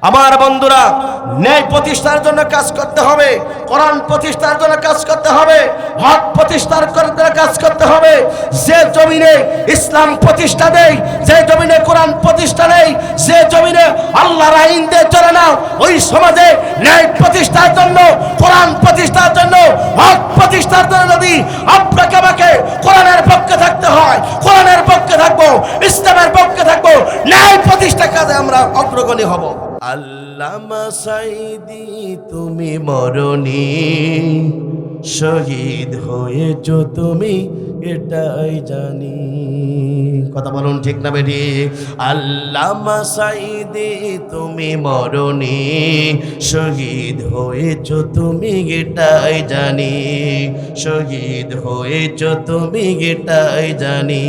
আমার বন্ধুরা, ন্যায় প্রতিষ্ঠার জন্য কাজ করতে হবে, কোরআন প্রতিষ্ঠার জন্য কাজ করতে হবে, হক প্রতিষ্ঠার জন্য কাজ করতে হবে। যে জমিনে ইসলাম প্রতিষ্ঠা দেয়, যে জমিনে কোরআন প্রতিষ্ঠা দেয়, যে জমিনে আল্লাহর আইন দিয়ে চলে না, ওই সমাজে ন্যায় প্রতিষ্ঠার জন্য, কোরআন প্রতিষ্ঠার জন্য, হক প্রতিষ্ঠার জন্য যদি আপনাকে আমাকে কোরআনের পক্ষে থাকতে হয়, কোরআনের পক্ষে থাকবো, ইসলামের পক্ষে থাকবো, ন্যায় প্রতিষ্ঠার কাজে আমরা অগ্রগণী হব। আল্লামা সাইদি তুমি মরণি, শহীদ হয়েছ তুমি এটাই জানি। কথা বলুন ঠিক না বেটি? আল্লামা সাইদি তুমি মরণি, শহীদ হয়েছ তুমি এটাই জানি, শহীদ হয়েছ তুমি এটাই জানি।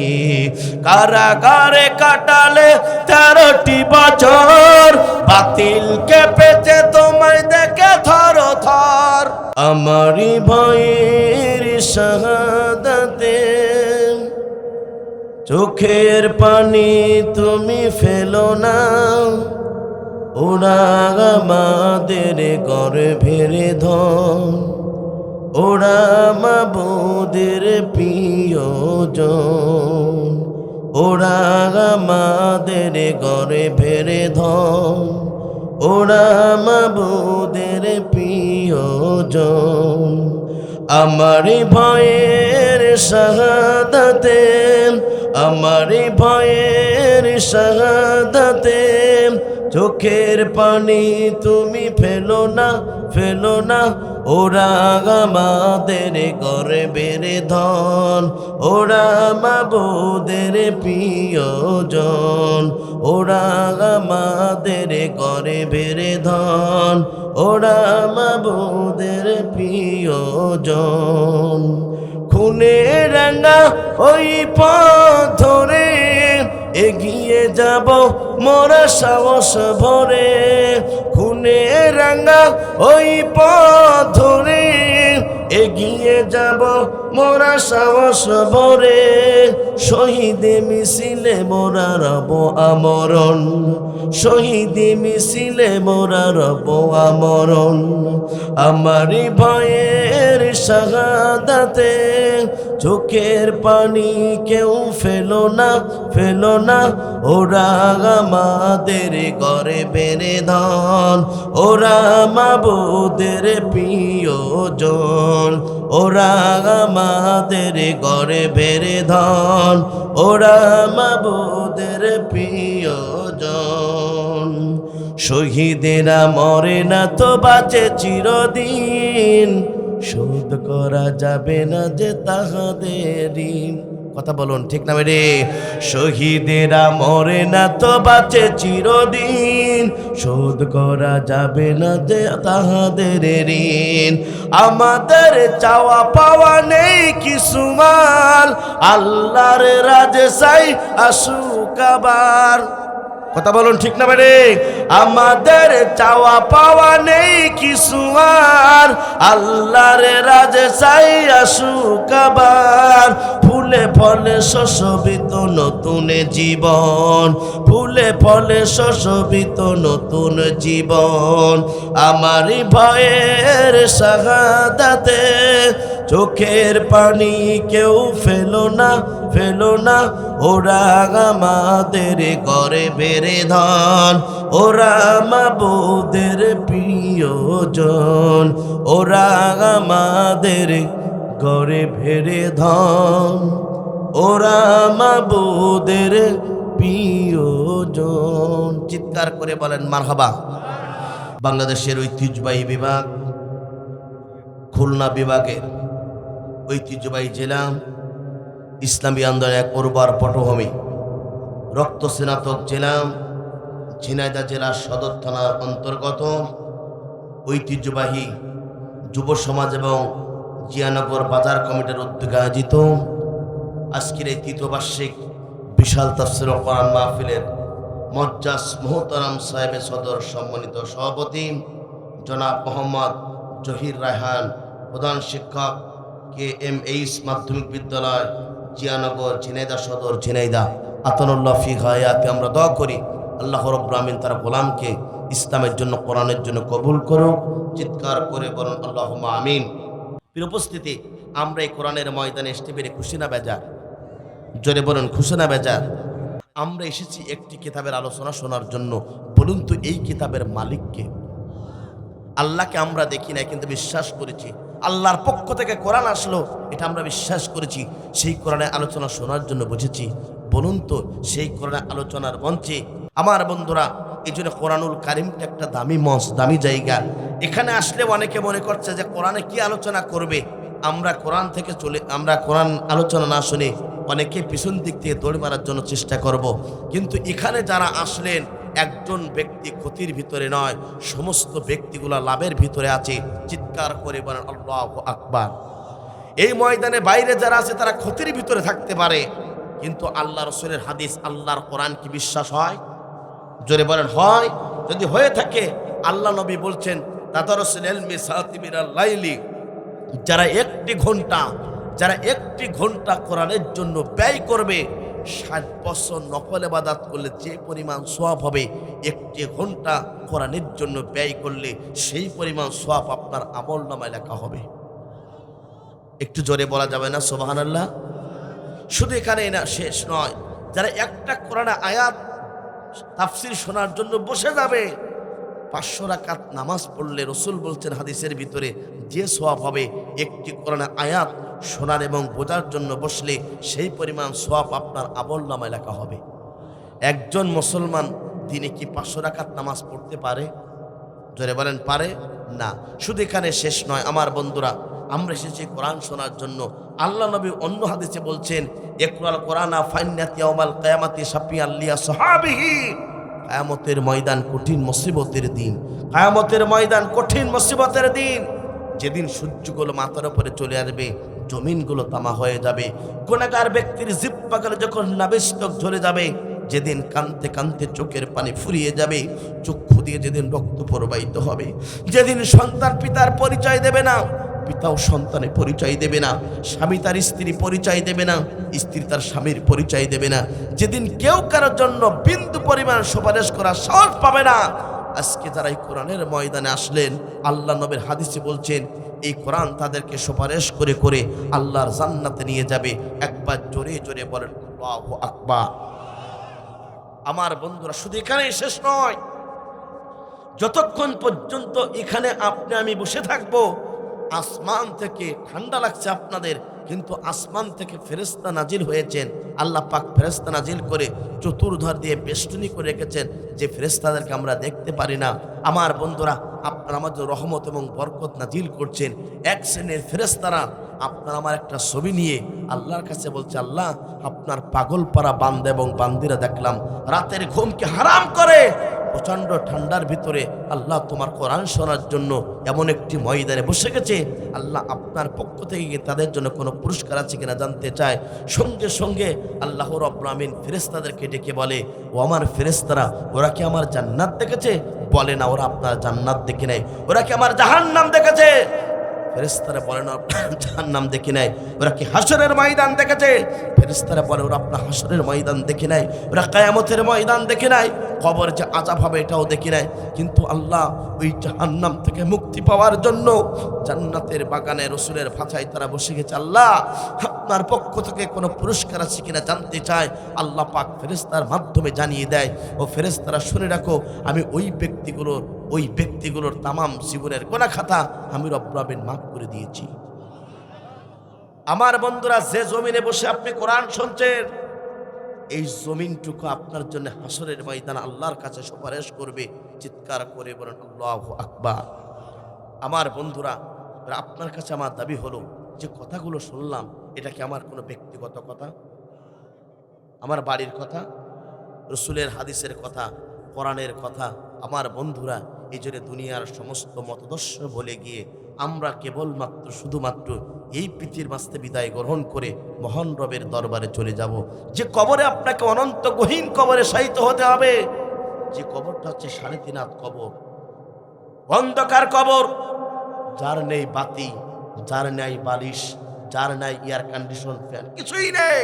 কারাগারে কাটালে 13টি বছর, বাতিলকে পেছে তোমায় দেখে থর থর। আমারই ভয়ের শাহাদাতে চোখের পানি তুমি ফেলো না, ওরা আমাদের গর্ভের ধন, ওরা মাবুদের প্রিয়জন, ওরা আমাদের গর্ভের ধন, ওরা মাবুদের প্রিয়জন। আমার ভয়ের শাহাদাতে, আমার ভয়ের শাহাদাতে চোখের পানি তুমি ফেলো না, ফেলো না, ওরা আমাদের গর্বের ধন, ওরা মাবুদের প্রিয়জন, ওরা আমাদের গর্বের ধন, ওরা মাবুদের প্রিয়জন। খুনে রাঙা ওই পথ ধরে এগিয়ে যাব মোরা সাহস ভরে, খুনে রাঙা ওই পথ ধরে এগিয়ে যাব মোরা সাহস ভরে। শহীদে মিছিলে মোরা রব আমরণ, শহীদে মিছিলে মোরা রব আমরণ। আমারই ভয়ের শাহাদাতে চোখের পানি কেউ ফেলো না, ফেলো না, ওরা আমাদের গর্বের ধন, ওরা মাবুদের প্রিয়জন, ওরা আমাদের গর্বের ধন, ওরা মাবুদের প্রিয়জন। শহীদেরা মরে না তো বাঁচে চিরদিন, শোধ করা যাবে না যে তাহাদের ঋণ। কথা বলুন ঠিক না রে? শহীদেরা মরে না তো বাঁচে চিরদিন, শোধ করা যাবে না যে তাহাদের ঋণ। আমাদের চাওয়া পাওয়া নেই কিছু মাল, আল্লাহর রাজে চাই আসুক আবার। কথা বলুন ঠিক না রে? আমাদের চাওয়া পাওয়া নেই কিছু আর, আল্লাহর রাজে চাই আসুক আবার। ফুলে ফলে শোষিত নতুন জীবন, ফুলে ফলে শোষিত নতুন জীবন। আমারই ভয়ের শাহাদাতে চোখের পানি কেউ ফেলো না, ফেলো না, ওরা আমাদের গর্বের ধন, ওরা মাবুদের প্রিয়জন, ওরা আমাদের গর্বের ধন, ওরা মাবুদের প্রিয়জন। চিৎকার করে বলেন মারহাবা। বাংলাদেশের ঐতিহ্যবাহী বিভাগ খুলনা বিভাগের ঐতিহ্যবাহী জেলা, ইসলামী আন্দোলনের এক উর্বর পটভূমি, রক্ত স্নাতক জেলা, ঝিনাইদহ জেলার সদর থানার অন্তর্গত ঐতিহ্যবাহী যুব সমাজ এবং জিয়ানগর বাজার কমিটির উদ্যোগে আয়োজিত আজকের এই তৃতীয় বার্ষিক বিশাল তাফসীর কোরআন মাহফিলের মজ্জাজ মোহতারাম সাহেবের সদর সম্মানিত সভাপতি জনাব মোহাম্মদ জহির রায়হান, প্রধান শিক্ষক KMH মাধ্যমিক বিদ্যালয় জিয়ানগর ঝিনাইদহ সদর ঝিনাইদহ, আতানুল্লাহ ফি হায়াতে। আমরা দোয়া করি আল্লাহ রাব্বুল আমিন তার গোলামকে ইসলামের জন্য, কোরআনের জন্য কবুল করুক। চিৎকার করে বলুন আল্লাহুম্মা আমিন। প্রিয় উপস্থিতি, আমরা এই কোরআনের ময়দানে আসতে পেরে খুশি না বেজার? জোরে বলুন, খুশি না বেজার? আমরা এসেছি একটি কিতাবের আলোচনা শোনার জন্য। বলুন তো এই কিতাবের মালিককে? আল্লাহকে আমরা দেখি না, কিন্তু বিশ্বাস করেছি আল্লাহর পক্ষ থেকে কোরআন আসলো, এটা আমরা বিশ্বাস করেছি। সেই কোরআনের আলোচনা শোনার জন্য বুঝেছি। বলুন তো সেই কোরআনের আলোচনার মঞ্চে আমার বন্ধুরা, এই জন্য কোরআনুল কারিমটা একটা দামি মঞ্চ, দামি জায়গা। এখানে আসলে অনেকে মনে করছে যে কোরআনে কি আলোচনা করবে, আমরা কোরআন আলোচনা না শুনে অনেকে পিছন দিক থেকে দৌড় মারার জন্য চেষ্টা করব। কিন্তু এখানে যারা আসলেন, একজন ব্যক্তি ক্ষতির ভিতরে নয়, সমস্ত ব্যক্তিগুলো লাভের ভিতরে আছে। চিৎকার করে বলেন আল্লাহু আকবার। এই ময়দানে বাইরে যারা আছে তারা ক্ষতির ভিতরে থাকতে পারে, কিন্তু আল্লাহ রাসূলের হাদিস, আল্লাহর কোরআন কি বিশ্বাস হয়? জোরে বলেন হয়? যদি হয়ে থাকে, আল্লাহ নবী বলছেন তাদারুসুল ইলমি সাতিমিনাল লাইলি, যারা একটি ঘন্টা কোরআনের জন্য ব্যয় করবে, 60 বছর নফল ইবাদত করলে যে পরিমাণ সওয়াব হবে, একটি ঘন্টা কোরআনের জন্য ব্যয় করলে সেই পরিমাণ সওয়াব আপনার আমলনামায় লেখা হবে। একটু জোরে বলা যাবে না সুবহানাল্লাহ? শুধু এখানে না, শেষ নয়, যারা একটা কোরআন আয়াত তাফসীর শোনার জন্য বসে যাবে, 500 রাকাত নামাজ পড়লে রাসূল বলছেন হাদিসের ভিতরে যে সওয়াব হবে, একটি কোরআন আয়াত শোনার এবং বোঝার জন্য বসলে সেই পরিমাণ সওয়াব আপনার আমলনামায় লেখা হবে। একজন মুসলমান দিনে কি 500 রাকাত নামাজ পড়তে পারে? জোরে বলেন, পারে না। শুধু এখানে শেষ নয় আমার বন্ধুরা, আমরা এসেছি কোরআন শোনার জন্য। আল্লাহ নবী অন্য হাদিসে বলছেন, ইকরাল কোরআনা ফাইন্নাতি ইয়াউমাল কিয়ামাতি শাফিআল লিআসহাবিহি। কিয়ামতের ময়দান কঠিন মুসিবতের দিন, কিয়ামতের ময়দান কঠিন মুসিবতের দিন, যেদিন সূর্যগুলো মাথার উপরে চলে আসবে, জমিনগুলো তামা হয়ে যাবে, গুনাহগার ব্যক্তির জিহ্বাগুলো যখন নাবিষ্টক ঝরে যাবে, যেদিন কানতে কানতে চোখের পানি ফুরিয়ে যাবে, চক্ষু দিয়ে যেদিন রক্ত প্রবাহিত হবে, যেদিন সন্তান পিতার পরিচয় দেবে না, পিতাও সন্তানের পরিচয় দেবে না, স্বামী তার স্ত্রী পরিচয় দেবে না, স্ত্রী তার স্বামীর পরিচয় দেবে না, যেদিন কেউ কারোর জন্য বিন্দু পরিমাণ সুপারিশ করার সাহস পাবে না। আজকে যারা এই কোরআনের ময়দানে আসলেন, আল্লাহ নবীর হাদিসে বলছেন এই কোরআন তাদেরকে সুপারিশ করে করে আল্লাহর জান্নাতে নিয়ে যাবে। একবার জোরে জোরে বলেন আল্লাহু আকবার। আমার বন্ধুরা, শুধু এখানেই শেষ নয়, যতক্ষণ পর্যন্ত এখানে আপনি আমি বসে থাকবো, আসমান থেকে ঠান্ডা লাগছে আপনাদের, কিন্তু আসমান থেকে ফেরেশতা নাজিল হয়েছেন। আল্লাহ পাক ফেরেশতা নাজিল করে চতুর্ধার দিয়ে বেষ্টনী করে রেখেছেন, যে ফেরেশতাদেরকে আমরা দেখতে পারি না। আমার বন্ধুরা, আপনারা আমাদের রহমত এবং বরকত নাজিল করছেন। এক শ্রেণীর ফেরেশতারা আপনার আমার একটা ছবি নিয়ে আল্লাহর কাছে বলছে, আল্লাহ আপনার পাগলপাড়া বান্দা এবং বান্দিরা দেখলাম রাতের ঘুমকে হারাম করে প্রচণ্ড ঠান্ডার ভিতরে আল্লাহ তোমার কোরআন শোনার জন্য এমন একটি ময়দানে বসে গেছে। আল্লাহ আপনার পক্ষ থেকে তাদের জন্য কোনো পুরস্কার আছে কিনা জানতে চায়। সঙ্গে সঙ্গে আল্লাহ রাব্বুল আমিন ফেরেশতাদেরকে ডেকে বলে, ও আমার ফেরেশতারা, ওরা কি আমার জান্নাত দেখেছে? বলে না, ওরা আপনার জান্নাত দেখে নাই। ওরা কি আমার জাহান্নাম দেখেছে? ফেরেশতারা বলে না, জাহান্নাম দেখে নাই। ওরা কি হাসরের ময়দান দেখেছে? ফেরেশতারা বলে ওরা আপনার হাসরের ময়দান দেখে নাই। ওরা কিয়ামতের ময়দান দেখে নাই, কবর যে আযাব হবে এটাও দেখে নাই। কিন্তু আল্লাহ ওই জাহান্নাম থেকে মুক্তি পাওয়ার জন্য জান্নাতের বাগানে রাসূলের ভাষায় তারা বসে গেছে। আল্লাহ আপনার পক্ষ থেকে কোনো পুরস্কার আছে কিনা জানতে চায়। আল্লাহ পাক ফেরেশতার মাধ্যমে জানিয়ে দেয়, ও ফেরেশতারা শুনে রাখো, আমি ওই ব্যক্তিগুলোর তামাম জীবনের গুনাহ খাতা আমি রব্বুল আমিন মাফ করে দিয়েছি। আমার বন্ধুরা, যে জমিনে বসে আপনি কোরআন শুনছেন, এই জমিনটুকু আপনার জন্য হাসরের ময়দান আল্লাহর কাছে সুপারিশ করবে। চিৎকার করে বলেন আল্লাহু আকবার। আমার বন্ধুরা, আপনার কাছে আমার দাবি হলো, যে কথাগুলো শুনলাম, এটা কি আমার কোনো ব্যক্তিগত কথা, আমার বাড়ির কথা, রাসূলের হাদিসের কথা, কোরআনের কথা? আমার বন্ধুরা, এই জন্য দুনিয়ার সমস্ত মতাদর্শ বলে গিয়ে আমরা কেবলমাত্র শুধুমাত্র এই পৃথিবীর মাঝে বিদায় গ্রহণ করে মহান রবের দরবারে চলে যাব, যে কবরে আপনাকে অনন্ত গহীন কবরে শায়িত হতে হবে। যে কবরটা হচ্ছে 3.5 হাত কবর, অন্ধকার কবর, যার নেই বাতি, যার নেই বালিশ, যার নাই এয়ার কন্ডিশন, ফ্যান, কিছুই নেই।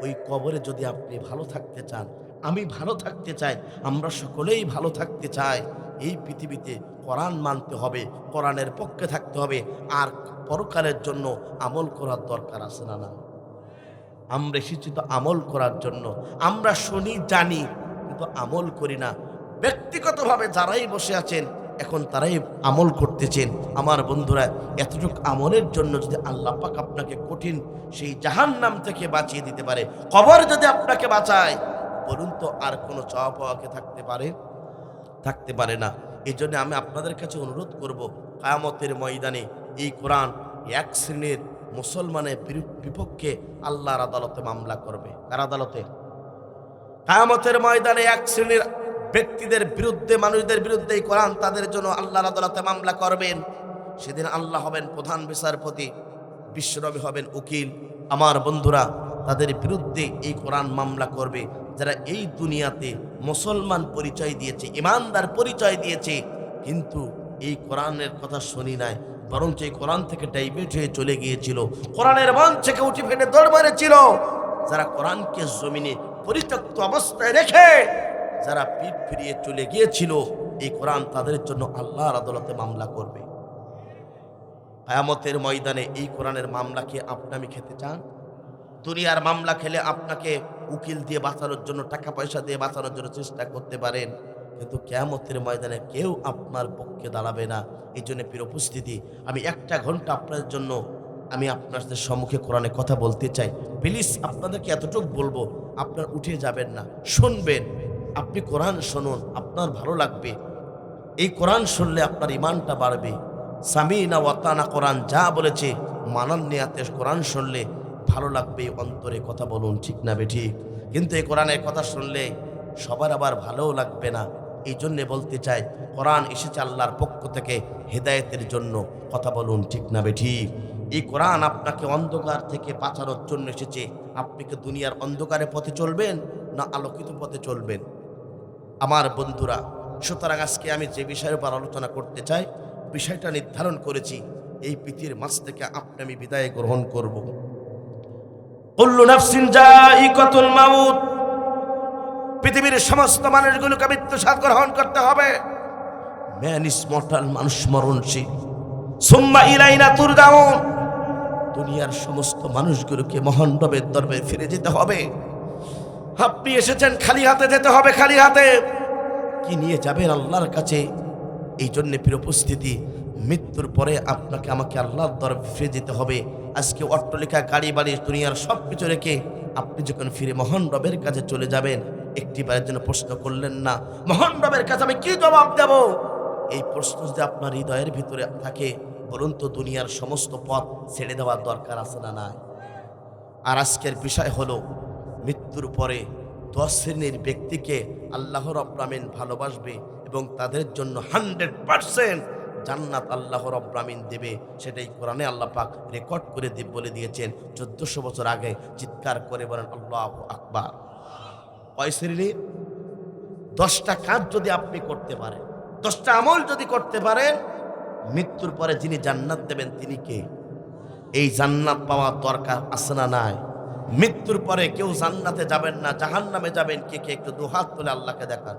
ওই কবরে যদি আপনি ভালো থাকতে চান, আমি ভালো থাকতে চাই, আমরা সকলেই ভালো থাকতে চাই। এই পৃথিবীতে কোরআন মানতে হবে, কোরআনের পক্ষে থাকতে হবে, আর পরকালের জন্য আমল করার দরকার আছে না? না, আমরা এসেছি তো আমল করার জন্য। আমরা শুনি জানি কিন্তু আমল করি না। ব্যক্তিগতভাবে যারাই বসে আছেন এখন তারাই আমল করতেছেন। আমার বন্ধুরা, এতটুকু আমলের জন্য যদি আল্লাহ পাক আপনাকে কঠিন সেই জাহান্নাম থেকে বাঁচিয়ে দিতে পারে, কবর যদি আপনাকে বাঁচায়, বলুন তো আর কোনো চাওয়া পাওয়াকে থাকতে পারে না। এই জন্য আমি আপনাদের কাছে অনুরোধ করব, কিয়ামতের ময়দানে এই কোরআন এক শ্রেণীর মুসলমানের বিপক্ষে আল্লাহর আদালতে মামলা করবে। কার আদালতে? কিয়ামতের ময়দানে এক শ্রেণীর ব্যক্তিদের বিরুদ্ধে, মানুষদের বিরুদ্ধে এই কোরআন তাদের জন্য আল্লাহর আদালতে মামলা করবেন। সেদিন আল্লাহ হবেন প্রধান বিচারপতি, বিশ্বনবী হবেন উকিল। আমার বন্ধুরা, তাদের বিরুদ্ধে এই কোরআন মামলা করবে যারা এই দুনিয়াতে মুসলমান পরিচয় দিয়েছে, ইমানদার পরিচয় দিয়েছে, কিন্তু এই কোরআনের কথা শুনি নাই, বরঞ্চ এই কোরআন থেকে ডাইভার্ট হয়ে চলে গিয়েছিল, কোরআনের মঞ্চ থেকে উঠে ফেটে দৌড় মেরেছিল। যারা কোরআনকে জমিনে পরিত্যক্ত অবস্থায় রেখে যারা পিঠ ফিরিয়ে চলে গিয়েছিল, এই কোরআন তাদের জন্য আল্লাহর আদালতে মামলা করবে। কিয়ামতের ময়দানে এই কোরআনের মামলা কি আপনি আমি খেতে চান? দুনিয়ার মামলা খেলে আপনাকে উকিল দিয়ে বাঁচানোর জন্য, টাকা পয়সা দিয়ে বাঁচানোর জন্য চেষ্টা করতে পারেন, কিন্তু কিয়ামতের ময়দানে কেউ আপনার পক্ষে দাঁড়াবে না। এই জন্য প্রিয় উপস্থিতি, আমি একটা ঘন্টা আপনাদের জন্য আমি আপনাদের সম্মুখে কোরআনে কথা বলতে চাই। প্লিজ আপনাদেরকে এতটুকু বলবো, আপনার উঠে যাবেন না, শুনবেন। আপনি কোরআন শুনুন, আপনার ভালো লাগবে। এই কোরআন শুনলে আপনার ইমানটা বাড়বে। সামিনা ওয়াতানা, কোরআন যা বলেছে মানার নিয়াতে কোরআন শুনলে ভালো লাগবে, অন্তরে কথা বলুন, ঠিক না বেঠিক? কিন্তু এই কোরআনের কথা শুনলে সবার আবার ভালোও লাগবে না। এই জন্যে বলতে চাই, কোরআন এসেছে আল্লাহর পক্ষ থেকে হেদায়েতের জন্য, কথা বলুন, ঠিক না বেঠিক? এই কোরআন আপনাকে অন্ধকার থেকে বাঁচানোর জন্য এসেছে। আপনি কি দুনিয়ার অন্ধকারের পথে চলবেন না আলোকিত পথে চলবেন? আমার বন্ধুরা, সুতরাং আজকে আমি যে বিষয়ের উপর আলোচনা করতে চাই, বিষয়টা নির্ধারণ করেছি, এই পৃথিবীর মাঝ থেকে আপনি আমি বিদায় গ্রহণ করব। কুল্লু নাফসিন যায়িকাতুল মাউত, পৃথিবীর সমস্ত মানুষগুলোকে মৃত্যু স্বাদ গ্রহণ করতে হবে। ম্যান ইজ মর্টাল, মানুষ মরণশীল। সুম্মা ইলাইনা তুরজাউন, দুনিয়ার সমস্ত মানুষগুলোকে মহান রবের দরবারে ফিরে যেতে হবে। আপনি এসেছেন খালি হাতে, যেতে হবে খালি হাতে। কি নিয়ে যাবেন আল্লাহর কাছে? এই জন্য প্রিয় উপস্থিতি, মৃত্যুর পরে আপনাকে আমাকে আল্লাহর দরবারে ফিরে যেতে হবে। আজকে অট্টালিকা, গাড়ি বাড়ি, দুনিয়ার সব কিছু রেখে আপনি যখন ফিরে মহান রবের কাছে চলে যাবেন, একটি বারের জন্য প্রশ্ন করলেন না, মহান রবের কাছে আমি কি জবাব দেব? এই প্রশ্ন যদি আপনার হৃদয়ের ভিতরে থাকে, বলুন তো দুনিয়ার সমস্ত পথ ছেড়ে দেওয়ার দরকার আছে না নাই? আর আজকের বিষয় হলো, মৃত্যুর পরে 10 শ্রেণীর ব্যক্তিকে আল্লাহ রাব্বুল আমিন ভালোবাসবে এবং তাদের জন্য 100% জান্নাত আল্লাহ রাব্বুল আমিন দেবে। সেটাই কোরআনে আল্লাহ পাক রেকর্ড করে বলে দিয়েছেন 1400 বছর আগে। চিৎকার করে বলেন আল্লাহু আকবার। কয় শ্রেণী? 10টা কাজ যদি আপনি করতে পারেন, 10টা আমল যদি করতে পারেন, মৃত্যুর পরে যিনি জান্নাত দেবেন তিনি কে? এই জান্নাত পাওয়ার দরকার আছে না নাই? মৃত্যুর পরে কেউ জান্নাতে যাবেন না, জাহান্নামে যাবেন। কে কে একটু দুহাত তুলে আল্লাহকে দেখান।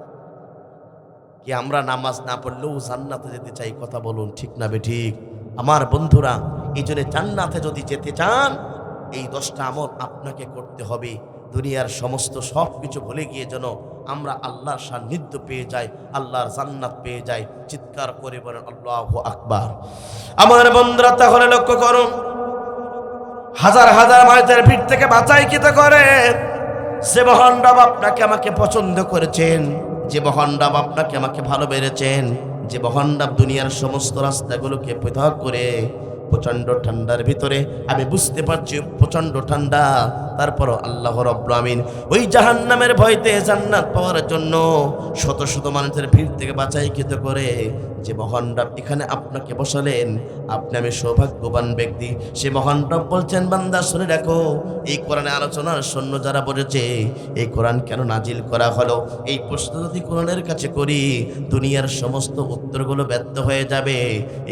কি আমরা নামাজ না পড়লেও জান্নাতে যেতে চাই? কথা বলুন, ঠিক না বেঠিক? আমার বন্ধুরা, এই জন্য জান্নাতে যদি যেতে চান, এই 10টা আমল আপনাকে করতে হবে। দুনিয়ার সমস্ত সব কিছু ভুলে গিয়ে যেন আমরা আল্লাহর সান্নিধ্য পেয়ে যাই, আল্লাহর জান্নাত পেয়ে যাই। চিৎকার করে বলেন আল্লাহু আকবার। আমার বন্ধুরা, তাহলে লক্ষ্য করুন, হাজার হাজার মানুষের ভিড় থেকে বাঁচাই কি করে? যে মহান রব আপনাকে আমাকে পছন্দ করেছেন, যে মহান রব আপনাকে আমাকে ভালোবেসেছেন, যে মহান রব দুনিয়ার সমস্ত রাস্তাগুলোকে পৃথক করে প্রচন্ড ঠান্ডার ভিতরে, আমি বুঝতে পারছি প্রচন্ড ঠান্ডা, তারপরও আল্লাহ রাব্বুল আমিন ওই জাহান্নামের ভয়তে জান্নাত পাওয়ার জন্য শত শত মানুষের ভিড় থেকে বাঁচাইকৃত করে যে মহান রব এখানে আপনাকে বসালেন, আপনি আমি সৌভাগ্যবান ব্যক্তি। সে মহান রব বলছেন, বান্দা শুনে রাখো, এই কোরআনে আলোচনার শূন্য যারা বলেছে, এই কোরআন কেন নাজিল করা হলো? এই প্রশ্ন যদি কোরআনের কাছে করি, দুনিয়ার সমস্ত উত্তরগুলো ব্যর্থ হয়ে যাবে।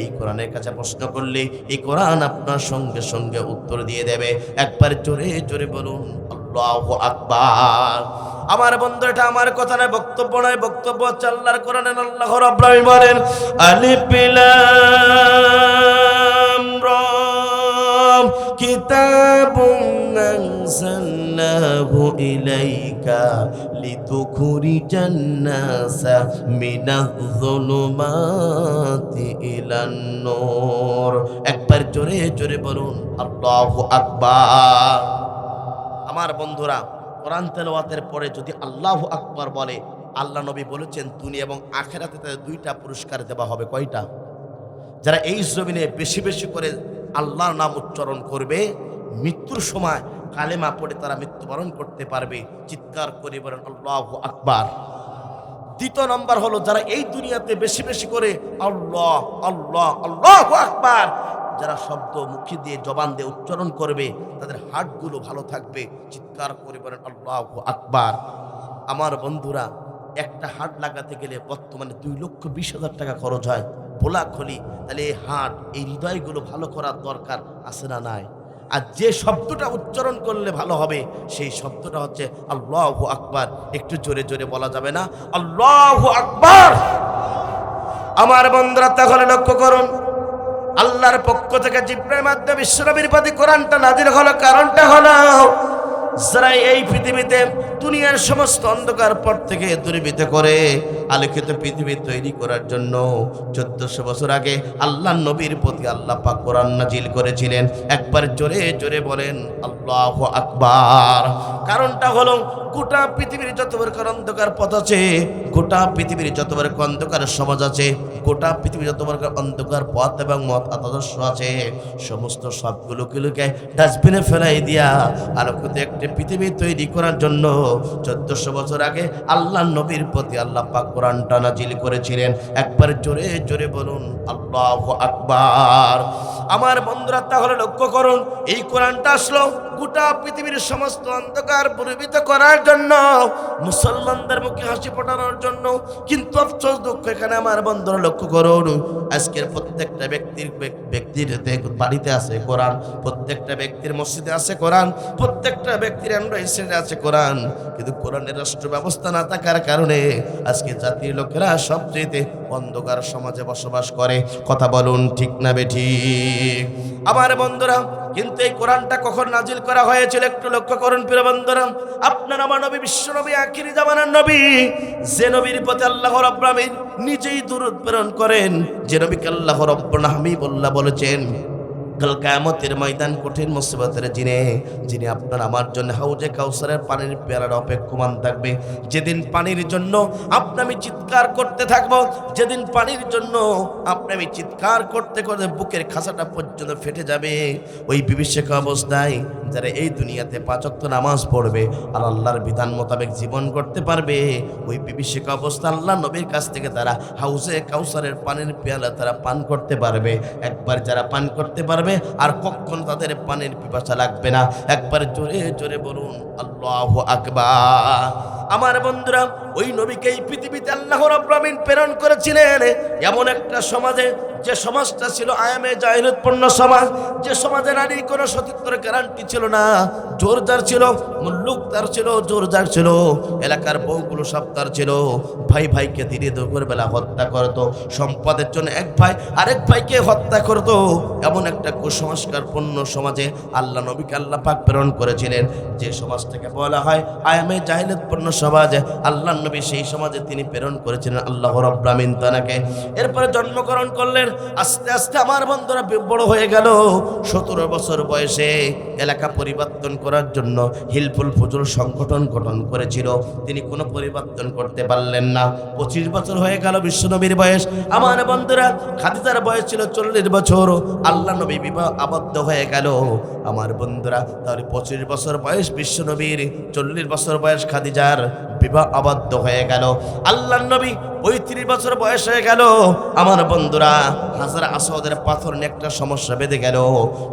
এই কোরআনের কাছে প্রশ্ন করলে এই কোরআন আপনার সঙ্গে সঙ্গে উত্তর দিয়ে দেবে। একবার জোরে জোরে বলুন আল্লাহু আকবার। আমার বন্ধু, এটা আমার কথা নয়, বক্তব্য নয়, বক্তব্য হচ্ছে আল্লাহর কোরআনে। আল্লাহ রাব্বুল আলামিন বলেন আলিফ লাম রা কিতাবুন আনজালনাহু ইলাইকা লিতুখরিজান নাসা মিনায-যুলুমাতি ইলান নূর। একবার জোরে জোরে বলুন আল্লাহু আকবার। আমার বন্ধুরা, কোরআন তেলাওয়াতের পরে যদি আল্লাহু আকবার বলে, আল্লাহ নবী বলেছেন দুনিয়া এবং আখিরাতে তাদের দুইটা পুরস্কার দেওয়া হবে। কয়টা? যারা এই জমিনে বেশি বেশি করে আল্লাহর নাম উচ্চারণ করবে, মৃত্যুর সময় কালেমা পড়ে তারা মৃত্যুবরণ করতে পারবে। চিৎকার করে বলেন আল্লাহু আকবার। দ্বিতীয় নম্বর হলো, যারা এই দুনিয়াতে বেশি বেশি করে আল্লাহ আল্লাহ আল্লাহু আকবার যারা শব্দ মুখে দিয়ে জবান দিয়ে উচ্চারণ করবে, তাদের হার্টগুলো ভালো থাকবে। চিৎকার করে বলেন আল্লাহু আকবার। আমার বন্ধুরা, একটা হার্ট লাগাতে গেলে বর্তমানে 2,20,000 টাকা খরচ হয়, বোলা খলি। তাহলে এই হার্ট, এই হৃদয়গুলো ভালো করার দরকার আছে না নাই? আর যে শব্দটা উচ্চারণ করলে ভালো হবে, সেই শব্দটা হচ্ছে আল্লাহু আকবার। একটু জোরে জোরে বলা যাবে না? আল্লাহু আকবার। আমার বন্ধুরা, তাহলে লক্ষ্য করুন, আল্লাহর পক্ষ থেকে জিবরাইলের মাধ্যমে বিশ্বনবীর প্রতি কোরআনটা নাযিল হলো। কারণটা হলো, যারা এই পৃথিবীতে দুনিয়ার সমস্ত অন্ধকার পথ থেকে দূরীভূত করে আলোকিত পৃথিবী তৈরি করার জন্য 1400 বছর আগে আল্লাহ নবীর প্রতি আল্লাহ পাক কোরআন নাযিল করেছিলেন। একবার জোরে জোরে বলেন আল্লাহু আকবার। কারণটা হলো, গোটা পৃথিবীর যত প্রকার অন্ধকার পথ আছে, গোটা পৃথিবীর যত প্রকার অন্ধকার সমাজ আছে, গোটা পৃথিবীর যত প্রকার অন্ধকার পথ এবং মত আদর্শ আছে, সমস্ত সবগুলোকে ডাস্টবিনে ফেলাই দিয়া আলোকিত একটি পৃথিবী তৈরি করার জন্য 1400 বছর আগে আল্লাহ নবীর প্রতি আল্লাহ পাক কোরআনটা নাযিল করেছিলেন। একবার জোরে জোরে বলুন আল্লাহু আকবার। আমার বন্ধুরা, তাহলে লক্ষ্য করুন, এই কোরআনটা আসলো গোটা পৃথিবীর সমস্ত অন্ধকার দূরীভূত করার জন্য, মুসলমানদের মুখে হাসি ফোটানোর জন্য। কিন্তু আফসোস, দুঃখ এখানে আমার বন্ধুরা লক্ষ্য করুন, আজকের প্রত্যেকটা ব্যক্তির বাড়িতে আছে কোরআন, প্রত্যেকটা ব্যক্তির মসজিদে আছে কোরআন, প্রত্যেকটা ব্যক্তির অ্যান্ড্রয়েডে আছে কোরআন। কিন্তু কোরআনের রাষ্ট্র ব্যবস্থা না থাকার কারণে আজকে জাতির লোকেরা সবচেয়ে অন্ধকার সমাজে বসবাস করে। কথা বলুন ঠিক না বেঠিক? আমার বন্ধুরা, কিন্তু এই কোরআনটা কখন নাজিল করা হয়েছিল একটু লক্ষ্য করুন প্রিয় বন্ধুরা। আপনার আমার নবী, বিশ্ব নবী, আখিরি জামানার নবী, যে নবীর প্রতি আল্লাহ রাব্বুল আলামিন নিজেই দরুদ প্রেরণ করেন, যে নবীকে আল্লাহ রাব্বুল হামিদুল্লাহ বলেছেন, কাল কিয়ামতের ময়দান কঠিন মুসিবতের দিনে যিনি আপনার আমার জন্য হাউজে কাউসারের পানির পেয়ালার অপেক্ষমান থাকবে, যেদিন পানির জন্য আপনি আমি চিৎকার করতে থাকব, যেদিন পানির জন্য আপনি আমি চিৎকার করতে করতে বুকের খাঁচাটা পর্যন্ত ফেটে যাবে, ওই বিভীষিকা অবস্থায় যারা এই দুনিয়াতে 5 ওয়াক্ত নামাজ পড়বে আর আল্লাহর বিধান মোতাবেক জীবন করতে পারবে, ওই বিভীষিকা অবস্থা আল্লাহ নবীর কাছ থেকে তারা হাউজে কাউসারের পানির পেয়ালা তারা পান করতে পারবে। একবার যারা পান করতে পারবে আর কখনো তাদের পানির পিপাসা লাগবে না। একবার জোরে জোরে বলুন আল্লাহু আকবার। আমার বন্ধুরা, ওই নবীকে এই পৃথিবীতে আল্লাহ রাব্বুল আলামিন প্রেরণ করেছিলেন এমন একটা সমাজে, যে সমাজটা ছিল আয়ামে জাহিলিয়াতপূর্ণ সমাজ, যে সমাজে নারীর কোনো সতীত্বের গ্যারান্টি ছিল না, জোরদার ছিল, মুল্লুকদার ছিল, জোরদার ছিল, এলাকার বউগুলো সব তার ছিল, ভাই ভাইকে দিনে দুপুর বেলা হত্যা করতো, সম্পদের জন্য এক ভাই আরেক ভাইকে হত্যা করতো। এমন একটা কুসংস্কারপূর্ণ সমাজে আল্লাহ নবীকে আল্লাহ পাক প্রেরণ করেছিলেন, যে সমাজটাকে বলা হয় আয়ামে জাহিলিয়াতপূর্ণ সমাজ। আল্লাহ নবী সেই সমাজে তিনি প্রেরণ করেছিলেন আল্লাহ রাব্বুল আলামিন তাকে। এরপরে জন্মগ্রহণ করলেন। আস্তে আস্তে আমার বন্ধুরা বড় হয়ে গেল। 17 বছর বয়সে এলাকা পরিবর্তন করার জন্য হিলফুল ফুজুল সংগঠন গঠন করেছিল, তিনি কোনো পরিবর্তন করতে পারলেন না। 25 বছর হয়ে গেল বিশ্বনবীর বয়স। আমার বন্ধুরা, খাদিজার বয়স ছিল 40 বছর, আল্লাহ নবী বিবাহ আবদ্ধ হয়ে গেল। আমার বন্ধুরা, তাহলে 25 বছর বয়স বিশ্বনবীর, 40 বছর বয়স খাদিজার, বিবাহ আবদ্ধ হয়ে গেল। আল্লাহ নবী 35 বছর বয়স হয়ে গেল। আমার বন্ধুরা, হাজার আসওয়াদের পাথর নিয়ে একটা সমস্যা বেঁধে গেল।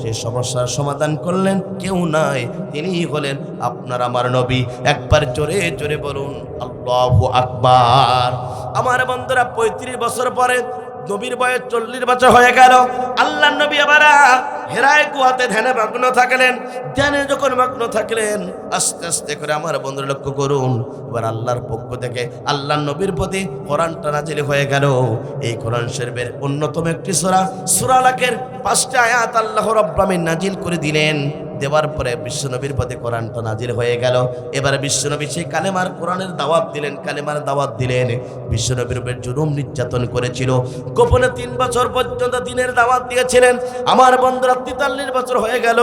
সেই সমস্যার সমাধান করলেন কেউ নাই, তিনি হলেন আপনার আমার নবী। একবার জোরে জোরে বলুন আল্লাহু আকবার। আমার বন্ধুরা, 35 বছর পরে নবীর বয়স 40 বছর হয়ে গেল। আল্লাহ নবী আবার হেরায় গুহাতে ধ্যানে মগ্ন থাকলেন। ধ্যানে যখন মগ্ন থাকলেন, আস্তে আস্তে করে আমার বন্ধুরা লক্ষ্য করুন, এবার আল্লাহর পক্ষ থেকে আল্লাহর নবীর প্রতি কোরআনটা নাজিল হয়ে গেল। এই কোরআন শরীফের অন্যতম একটি সূরা, সূরা আলাকের 5টা আয়াত আল্লাহ রাব্বুল আলামিন নাজিল করে দিলেন। দেওয়ার পরে বিশ্বনবীর প্রতি কোরআনটা নাজিল হয়ে গেল। এবারে বিশ্বনবী সেই কালেমার কোরআনের দাওয়াত দিলেন, কালেমার দাওয়াত দিলেন। বিশ্বনবীর উপর জুলুম নির্যাতন করেছিল, গোপনে 3 বছর পর্যন্ত দিনের দাওয়াত দিয়েছিলেন। আমার বন্ধুরা 43 বছর হয়ে গেল।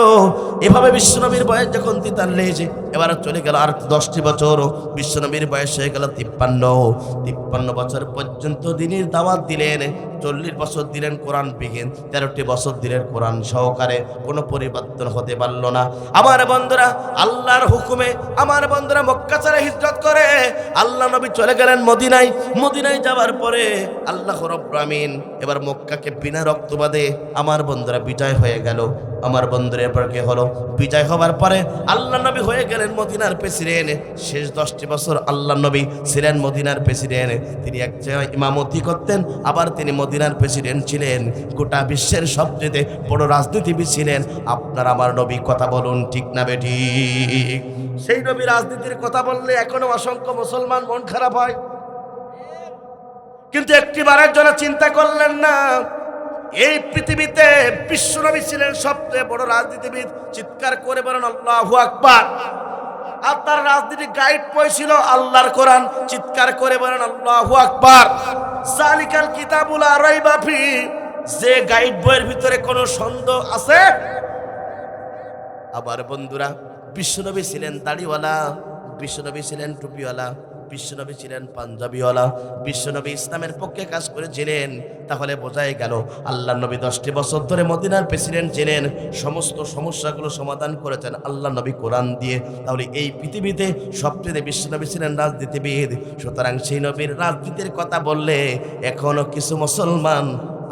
এভাবে বিশ্বনবীর বয়স যখন 43, এবারে চলে গেল আর 10টি বছর, বিশ্বনবীর বয়স হয়ে গেল 53 বছর পর্যন্ত দিনের দাওয়াত দিলেন। 40 বছর দিলেন কোরআন বিহীন, 13টি বছর দিলেন কোরআন সহকারে, কোনো পরিবর্তন হতে পারল না। আমার বন্ধুরা আল্লাহর হুকুমে আমার বন্ধুরা মক্কা ছেড়ে হিজরত করে আল্লাহ নবী চলে গেলেন মদিনায়। মদিনায় যাওয়ার পরে আল্লাহ রাব্বুল আমিন এবার মক্কাকে বিনা রক্তপাতে আমার বন্ধুরা বিজয় হয়ে গেল। আমার বন্ধুরা এরপর কি হলো, বিজয় হওয়ার পরে আল্লাহ নবী হয়ে গেলেন মদিনার প্রেসিডেন্ট। শেষ 10টি বছর আল্লাহ নবী ছিলেন মদিনার প্রেসিডেন্ট। তিনি এক জায়গায় ইমামতি করতেন, আবার তিনি মদিনার প্রেসিডেন্ট ছিলেন। গোটা বিশ্বের সবচেয়ে বড় রাজনীতিবিদ ছিলেন আপনার আমার নবী। কথা বলুন ঠিক না বেঠিক? সেই নবী রাজনীতির কথা বললে এখনো অসংখ্য মুসলমান মন খারাপ হয়, কিন্তু একটিবারের জন্য চিন্তা করলেন না। এই পৃথিবীতে বিশ্বনবী ছিলেন সবচেয়ে বড় রাজনীতিবিদ। চিৎকার করে বলেন আল্লাহু আকবার। আপনার রাজনীতি গাইড বই ছিল আল্লাহর কোরআন। চিৎকার করে বলেন আল্লাহু আকবার। জালিকাল কিতাবুল লা রাইবা ফি, যে গাইড বইয়ের ভিতরে কোনো সন্দেহ আছে? আবার বন্ধুরা বিশ্বনবী ছিলেন দাড়িওয়ালা, বিশ্বনবী ছিলেন টুপিওয়ালা, বিশ্বনবী ছিলেন পাঞ্জাবিওয়ালা, বিশ্বনবী ইসলামের পক্ষে কাজ করেছিলেন। তাহলে বোঝাই গেল আল্লাহ নবী 10টি বছর ধরে মদিনার প্রেসিডেন্ট ছিলেন, সমস্ত সমস্যাগুলো সমাধান করেছেন আল্লাহ নবী কোরআন দিয়ে। তাহলে এই পৃথিবীতে সবচেয়ে বিশ্বনবী ছিলেন রাজনীতিবিদ। সুতরাং সেই নবীর রাজনীতির কথা বললে এখনো কিছু মুসলমান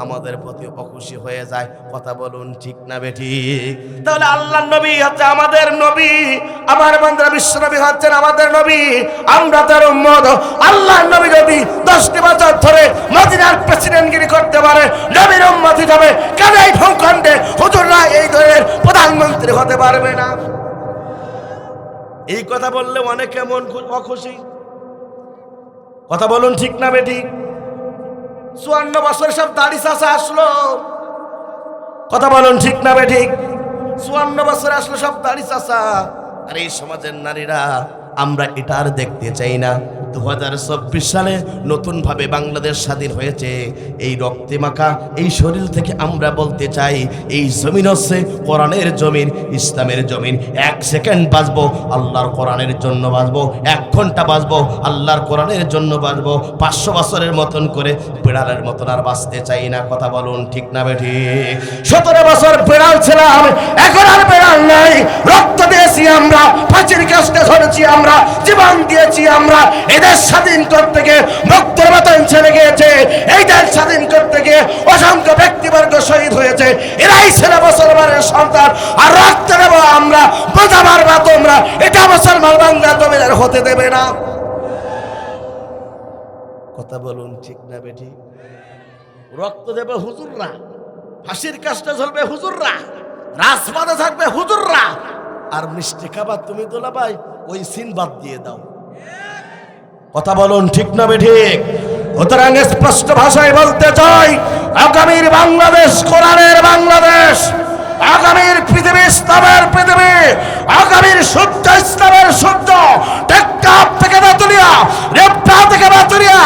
আমাদের প্রতি অখুশি হয়ে যায়। কথা বলুন ঠিক না বেঠিক? তাহলে আল্লাহর নবী হচ্ছে আমাদের নবী, আমার বন্ধুরা বিশ্বনবী হচ্ছেন আমাদের নবী, আমরা তার উম্মত। আল্লাহর নবী যদি 10টি বছর ধরে মদিনার প্রেসিডেন্টগিরি করতে পারে, নবীর উম্মত হিসাবে কেন এই ভূখণ্ডে হুজুররা এই দলের প্রধানমন্ত্রী হতে পারবে না? এই কথা বললে অনেকে মন অখুশি। কথা বলুন ঠিক না বেঠিক? 54 বছর সব দাড়ি চাচা আসলো। কথা বলুন ঠিক না বেঠিক? 54 বছর আসলো সব দাড়ি চাচা। আর এই সমাজের নারীরা আমরা এটা আর দেখতে চাই না। 2024 সালে নতুনভাবে বাংলাদেশ স্বাধীন হয়েছে। এই রক্তে মাখা এই শরীর থেকে আমরা বলতে চাই, এই জমিন হচ্ছে কোরআনের জমিন, ইসলামের জমিন। 1 সেকেন্ড বাঁচবো আল্লাহর কোরআনের জন্য বাঁচবো, 1 ঘন্টা বাঁচবো আল্লাহর কোরআনের জন্য বাঁচবো। 500 বছরের মতন করে বিড়ালের মতন আর বাঁচতে চাই না। কথা বলুন ঠিক না বেঠিক? 17 বছর বিড়াল ছিলাম, এখন আর বিড়াল নাই। রক্ত দিয়েছি আমরা, ফাঁসির কাস্টে ধরেছি আমরা, জীবন দিয়েছি আমরা। দেশ স্বাধীন করতে গিয়ে রক্তের বেতন ছেড়ে গিয়েছে। এই দেশ স্বাধীন করতে গিয়ে অসংখ্য ব্যক্তিবর্গ শহীদ হয়েছে। এরাই ছেলে মুসলমানের সন্তান, আর রক্ত দেব আমরা, বোঝা মারবা তোমরা। এটা মুসলমান বাংলা জমিনের হতে দেবে না। কথা বলুন ঠিক না বেটি? রক্ত দেবে হুজুররা, ফাঁসির কাজটা চলবে হুজুররা, রাজপথে থাকবে হুজুররা, আর মিষ্টি খাবার তুমি তোলা ভাই ওই সিন বাদ দিয়ে দাও। কথা বলুন ঠিক না বেঠিক? সুতরাং স্পষ্ট ভাষায় বলতে চাই, আগামীর বাংলাদেশ কোরআনের বাংলাদেশ, আগামীর পৃথিবী ইসলামের পৃথিবী, আগামীর সূর্য ইসলামের সূর্য। টেকটাপ থেকে বাতুরিয়া, রেপটা থেকে বাতুরিয়া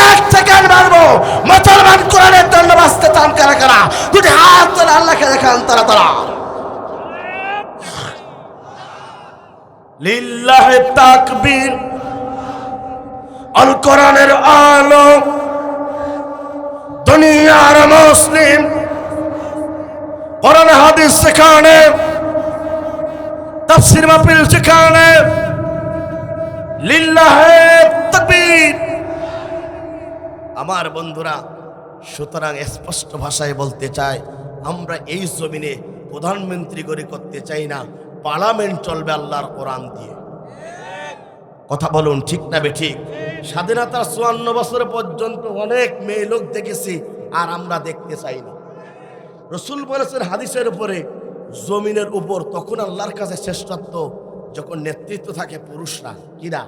1 সেকেন্ড বাঁচবো। মুসলমান কোরআনের জন্য বাঁচতে চান কারা কারা? দুটি হাত তুলে আল্লাহকে দেখান তারা তারা। লিল্লাহি তাকবীর। আল কোরআনের আলো দুনিয়ার মুসলিম, কোরআন হাদিস সেখানে, তাফসীর মাহফিল সেখানে। লিল্লাহি তাকবীর। আমার বন্ধুরা, সুতরাং স্পষ্ট ভাষায় বলতে চাই, আমরা এই জমিনে প্রধানমন্ত্রী করে করতে চাই না, পার্লামেন্ট চলবে আল্লাহর কোরআন দিয়ে। কথা বলুন ঠিক না বেঠিক? স্বাধীনতার 54 বছর পর্যন্ত অনেক মেয়ে লোক দেখেছি, আর আমরা দেখতে চাই না। রসুল বলেছেন হাদিসের উপরে, জমিনের উপর তখন আল্লাহর কাছে শ্রেষ্ঠত্ব যখন নেতৃত্ব থাকে পুরুষরা, কিরা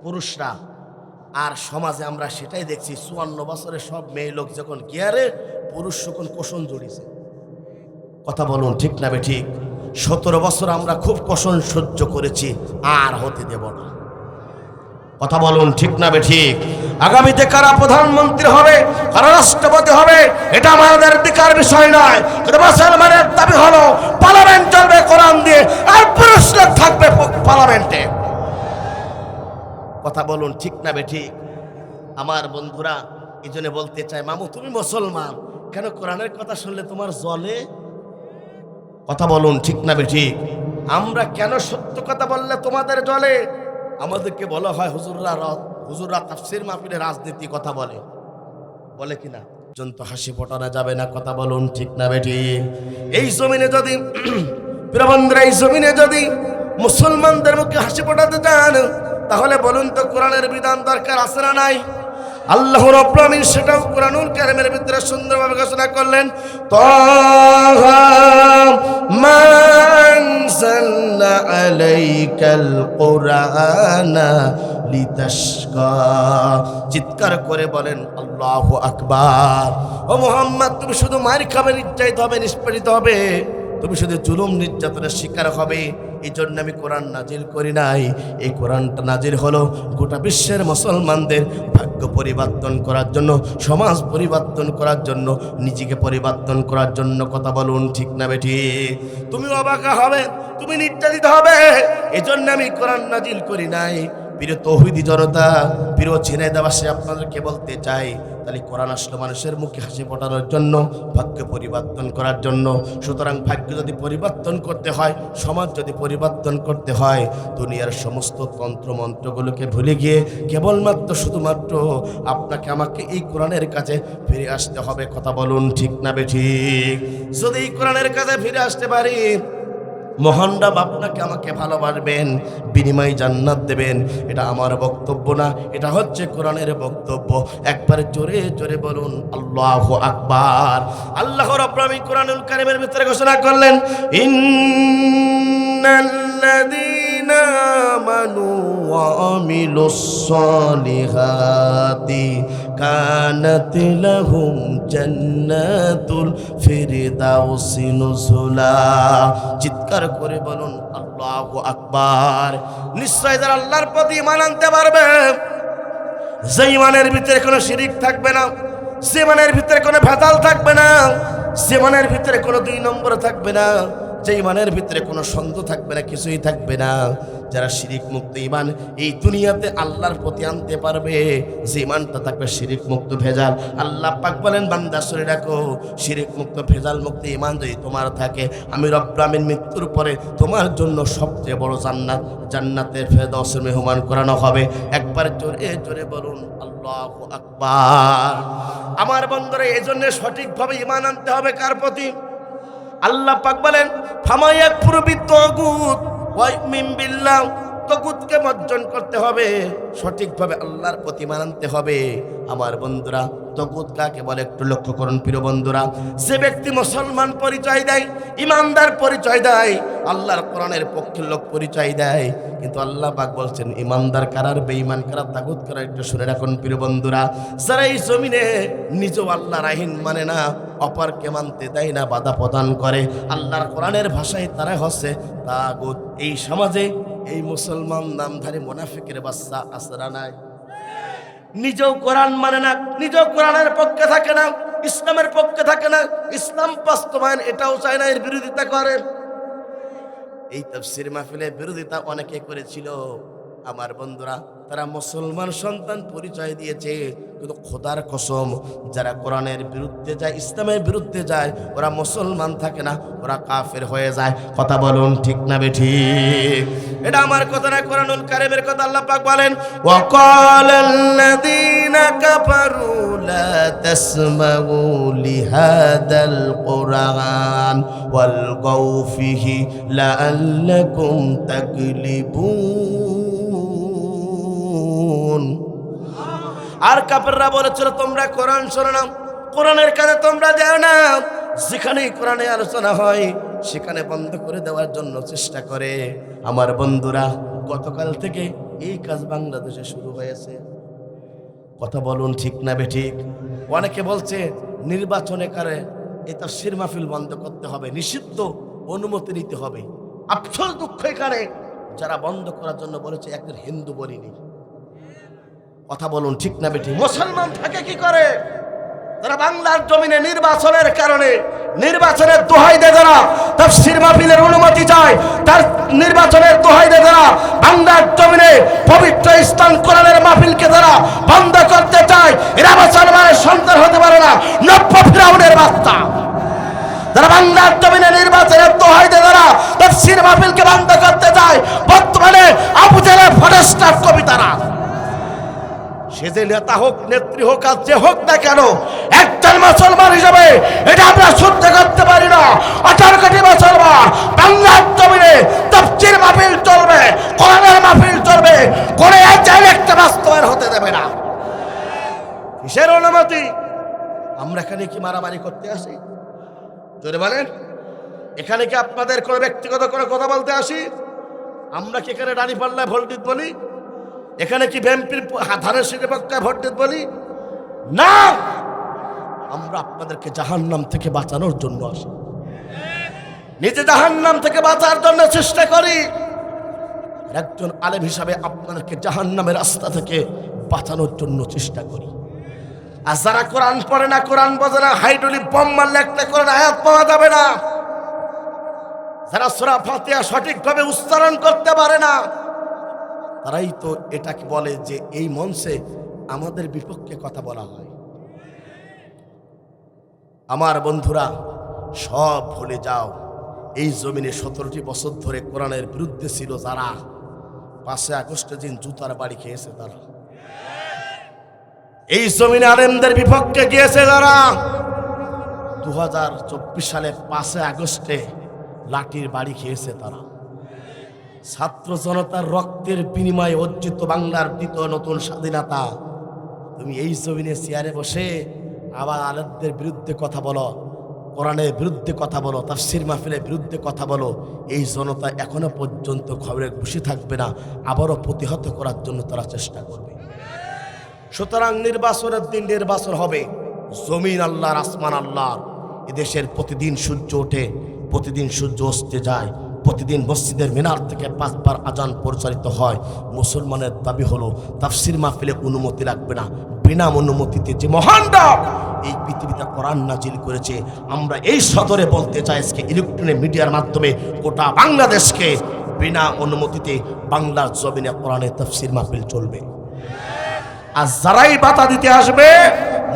পুরুষরা। আর সমাজে আমরা সেটাই দেখছি, 54 বছরে সব মেয়ে লোক যখন গিয়ারে, পুরুষ যখন কোষণ জড়িয়েছে। কথা বলুন ঠিক না বেঠিক? 17 বছর আমরা খুব কোষণ সহ্য করেছি, আর হতে দেব না। কথা বলুন ঠিক না বেঠিক? আগামীতে কারা প্রধানমন্ত্রী হবে, কারা রাষ্ট্রপতি হবে, এটা আমাদের দিকার বিষয় নয়। কিন্তু মুসলমানের দাবি হলো পার্লামেন্ট চলবে কোরআন দিয়ে, আর পুরুষরা থাকবে পার্লামেন্টে। কথা বলুন ঠিক না বেঠিক? আমার বন্ধুরা, এই জন্য বলতে চাই, মামু তুমি মুসলমান, কেন কোরআনের কথা শুনলে তোমার জ্বলে? কথা বলুন ঠিক না বেঠিক? আমরা কেন সত্য কথা বললে তোমাদের জ্বলে? আমাদেরকে বলা হয় হুজুররা তাফসীর মাহফিলে রাজনীতি কথা বলে কিনা? পর্যন্ত হাসি ফোটানো যাবে না। কথা বলুন ঠিক না বেঠিক? এই জমিনে যদি প্রিয় বন্ধুরা, এই জমিনে যদি মুসলমানদের মুখে হাসি ফোটাতে চান, তাহলে বলুন তো কোরআনের বিধান দরকার আছে না নাই? আল্লাহ রাব্বুল আলামিন সেটাও কোরআনুল কারীমের ভিতরে সুন্দরভাবে ঘোষণা করলেন, তাহা মা আনজালনা আলাইকাল কুরআনা লিতাশকা। চিৎকার করে বলেন আল্লাহু আকবার। ও মুহাম্মদ, তুমি শুধু মার খাবে, নির্যাতিত হবে, নিষ্পেষিত হবে, তুমি শুধু জুলুম নির্যাতনের শিকার হবে। এই জন্য আমি কোরআন নাজিল করি নাই। এই কোরআনটা নাজিল হলো গোটা বিশ্বের মুসলমানদের ভাগ্য পরিবর্তন করার জন্য, সমাজ পরিবর্তন করার জন্য, নিজেকে পরিবর্তন করার জন্য। কথা বলুন ঠিক না বেঠিক? তুমি অবাক হবে, তুমি নির্যাতিত হবে, এই জন্য আমি কোরআন নাজিল করি নাই। প্রিয় তৌহিদি জনতা, প্রিয় ঝিনাইদহবাসী, আপনাদেরকে বলতে চাই, তাহলে কোরআন আসলো মানুষের মুখে হাসি ফোটানোর জন্য, ভাগ্য পরিবর্তন করার জন্য। সুতরাং ভাগ্য যদি পরিবর্তন করতে হয়, সমাজ যদি পরিবর্তন করতে হয়, দুনিয়ার সমস্ত তন্ত্রমন্ত্রগুলোকে ভুলে গিয়ে কেবলমাত্র শুধুমাত্র আপনাকে আমাকে এই কোরআনের কাছে ফিরে আসতে হবে। কথা বলুন ঠিক না বেঠিক? যদি এই কোরআনের কাছে ফিরে আসতে পারি, মহান রব আপনাকে আমাকে ভালোবাসবেন, বিনিময়ে জান্নাত দেবেন। এটা আমার বক্তব্য না, এটা হচ্ছে কোরআনের বক্তব্য। একবার জোরে জোরে বলুন আল্লাহু আকবার। আল্লাহ রাব্বুল আলামিন কোরআনুল কারীমের ভিতরে ঘোষণা করলেন, ইন্নাল্লাযীনা আমানু ওয়া আমিলুস সালিহাতি কানাত লাহুম জান্নাতুল ফিরদাউসি নুজুলা। চিৎকার করে বলুন আল্লাহু আকবার। নিশ্চয় যারা আল্লাহর প্রতি ঈমান আনতে পারবে, যে ঈমানের ভিতরে কোনো শিরিক থাকবে না, যে ঈমানের ভিতরে কোনো ভেজাল থাকবে না, যে ঈমানের ভিতরে কোনো দুই নম্বর থাকবে না, যে ঈমানের ভিতরে কোনো সন্দেহ থাকবে না, কিছুই থাকবে না, যারা শিরিক মুক্ত ঈমান এই দুনিয়াতে আল্লাহর প্রতি আনতে পারবে, যে ঈমানটা থাকবে শিরিক মুক্ত ভেজাল। আল্লাহ পাক বলেন, বান্দা শুনে রাখো, শিরিক মুক্ত ভেজাল মুক্ত ঈমান যদি তোমার থাকে, আমি রব্বুল আমিন মৃত্যুর পরে তোমার জন্য সবচেয়ে বড় জান্নাত, জান্নাতের ফেরদাউসের মেহমান করানো হবে। একবার জোরে জোরে বলুন আল্লাহু আকবার। আমার বন্ধুরা, এই জন্য সঠিকভাবে ঈমান আনতে হবে কার প্রতি? আল্লাহ পাক বলেন, ফামায়াকফুরু বিত্তাগুত ওয়া ইউমিন বিল্লাহ। তাগুতকে বর্জন করতে হবে, সঠিকভাবে আল্লাহর প্রতি মানতে হবে। আমার বন্ধুরা, তাগুত কাকে বলে একটু লক্ষ্য করুন প্রিয় বন্ধুরা। যে ব্যক্তি মুসলমান পরিচয় দেয়, ইমানদার পরিচয় দেয়, আল্লাহর কোরআনের পক্ষের লোক পরিচয় দেয়, কিন্তু আল্লাহ পাক বলছেন ইমানদার কারার, বেঈমান কারা, তাগুত কারা, একটু শুনে রাখুন প্রিয় বন্ধুরা। যারা এই জমিনে নিজেও আল্লাহর আইন মানে না, অপরকে মানতে দেয় না, বাধা প্রদান করে, আল্লাহর কোরআনের ভাষায় তারা হচ্ছে তাগুত। এই সমাজে এই মুসলমান নামধারী মুনাফিকের বাচ্চা আসরা নাই, নিজেও কোরআন মানে না, নিজেও কোরআনের পক্ষে থাকে না, ইসলামের পক্ষে থাকে না, ইসলাম বাস্তবায়ন এটাও চায় না, এর বিরোধিতা করে। এই তাফসীর মাহফিলের বিরোধিতা অনেকে করেছিল। আমার বন্ধুরা, তারা মুসলমান সন্তান পরিচয় দিয়েছে, কিন্তু খোদার কসম, যারা কোরআনের বিরুদ্ধে যায়, ইসলামের বিরুদ্ধে যায়, ওরা মুসলমান থাকে না, ওরা কাফের হয়ে যায়। কথা বলুন ঠিক না বেঠিক? এটা আমার কথা না, কোরআনুল কারীমের কথা। আল্লাহ পাক বলেন, ওয়া ক্বালাল্লাযীনা কাফারু লা তাসমাউ লিহাদাল কুরআন ওয়ালগাউ ফিহি লাআল্লাকুম তাগলিবুন। আর কাফেররা বলেছিল, তোমরা কোরআন শোনো না, কোরআনের কাছে তোমরা যাও না, যেখানেই কোরআনে আলোচনা হয় সেখানে বন্ধ করে দেওয়ার জন্য চেষ্টা করে। আমার বন্ধুরা, গতকাল থেকে এই কাজ বাংলাদেশে শুরু হয়েছে। কথা বলুন ঠিক না বেঠিক? অনেকে বলছে নির্বাচনে কারে এই তাফসীর মাহফিল বন্ধ করতে হবে, নিষিদ্ধ, অনুমতি নিতে হবে। আফসোস, দুঃখ এখানে যারা বন্ধ করার জন্য বলেছে একজন হিন্দু বলিনি। কথা বলুন ঠিক না বেঠিক? মুসলমান থাকে কি করে? তারা বাংলার জমিনে নির্বাচনের কারণে নির্বাচনের দোহাই দেয়, যারা তাফসীর মাহফিলের অনুমতি চায়, তার নির্বাচনের দোহাই দেয়, যারা বাংলার জমিনে পবিত্র ইসলাম কোরআনের মাহফিলকে যারা বন্ধ করতে চায়, এরা মুসলমানের সন্তান হতে পারে না, নব্য ফিরাউনের বাচ্চা। যারা বাংলার জমিনে নির্বাচনের দোহাই দেয়, যারা তাফসীর মাহফিলকে বন্ধ করতে চায়, বর্তমানে আবু জেহেলের ফটোস্টার কবিতারা, সে যে নেতা হোক, নেত্রী হোক, আর যে হোক না কেন, একজন মুসলমান হিসাবে এটা আমরা সহ্য করতে পারি না। 18 কোটি মুসলমান বাংলার জমিনে তাফসীর মাহফিল চলবে, কোরআনের মাহফিল চলবে, কোন চাইলে একটা বাস্তবায়ন হতে দেবে না। কিসের অনুমতি? আমরা এখানে কি মারামারি করতে আসি? জোরে বলেন। এখানে কি আপনাদের কোনো ব্যক্তিগত কোনো কথা বলতে আসি? আমরা কি এখানে ডানি পাল্লায় ভোট দিতে বলি? এখানে কি বিএনপির ধানের শীষের পক্ষে ভোট দিতে বলি? না, আমরা আপনাদেরকে জাহান্নাম থেকে বাঁচানোর জন্য আসি, নিজে জাহান্নাম থেকে বাঁচার জন্য চেষ্টা করি। একজন আলেম হিসাবে আপনাদেরকে জাহান্নামের রাস্তা থেকে বাঁচানোর জন্য চেষ্টা করি। আর যারা কোরআন পড়ে না, কোরআন বোঝে না, হাইড্রোলিক বম মারলে একটা কোরআন আয়াত পাওয়া যাবে না, যারা সূরা ফাতিহা সঠিকভাবে উচ্চারণ করতে পারে না, তারাই তো এটাকে বলে যে এই মঞ্চে আমাদের বিপক্ষে কথা বলা হয়। আমার বন্ধুরা, সব ভুলে যাও। এই জমিনে 17টি বছর ধরে কোরআনের বিরুদ্ধে ছিল যারা, 5 আগস্টের দিন জুতার বাড়ি খেয়েছে তারা। এই জমিনে আলেমদের বিপক্ষে গিয়েছে যারা, 2024 সালে 5 আগস্টে লাঠির বাড়ি খেয়েছে তারা। ছাত্র জনতার রক্তের বিনিময়ে অর্জিত বাংলার দ্বিতীয় নতুন স্বাধীনতা, তুমি এই জমিনে চেয়ারে বসে আবার আলেমদের বিরুদ্ধে কথা বলো, কোরআনের বিরুদ্ধে কথা বলো, তাফসীর মাহফিলের বিরুদ্ধে কথা বলো। এই জনতা এখনো পর্যন্ত খবরে বসে থাকবে না, আবারও প্রতিহত করার জন্য তারা চেষ্টা করবে। সুতরাং নির্বাচনের দিন নির্বাচন হবে, জমিন আল্লাহর, আসমান আল্লাহর। এদেশের প্রতিদিন সূর্য ওঠে, প্রতিদিন সূর্য অস্তে যায়, প্রতিদিন মসজিদের মিনার থেকে 5 বার আজান পরিচালিত হয়। মুসলমানের দাবি হলো তাফসীর মাহফিলে অনুমতি লাগবে না। বিনা অনুমতিতে যে মহান রব এই পৃথিবীতে কোরআন নাজিল করেছে, আমরা এই সদরে বলতে চাই আজকে ইলেকট্রনিক মিডিয়ার মাধ্যমে গোটা বাংলাদেশকে বিনা অনুমতিতে বাংলার জমিনে কোরআনের তাফসীর মাহফিল চলবে। আর যারাই বাধা দিতে আসবে,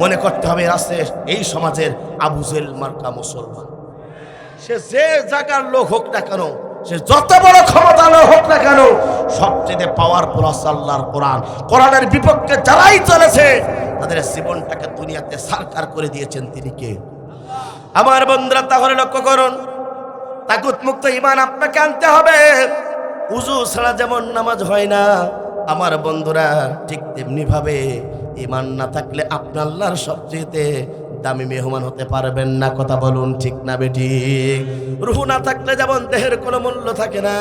মনে করতে হবে আছে এই সমাজের আবু জেহেল মার্কা মুসলমান। সে যে জায়গার লোক হোক না কেন, সে যত বড় ক্ষমতা লোক হোক না কেন, সবচেয়ে পাওয়ারফুল আল্লাহর কোরআন। কোরআনের বিপক্ষে যারাই চলেছে তাদের জীবনটাকে দুনিয়াতে সারকার করে দিয়েছেন তিনি কে? আমার বন্ধুরা, তাহলে লক্ষ্য করুন, তাগুত মুক্ত ঈমান আপনাকে আনতে হবে। উযু ছাড়া যেমন নামাজ হয় না, আমার বন্ধুরা ঠিক তেমনি ভাবে ঈমান না থাকলে আপনি আল্লাহর সবচেয়ে দামি মেহমান হতে পারবেন না। কথা বলুন ঠিক না বেঠিক? রূহ না থাকলে যেমন দেহের কোনো মূল্য থাকে না,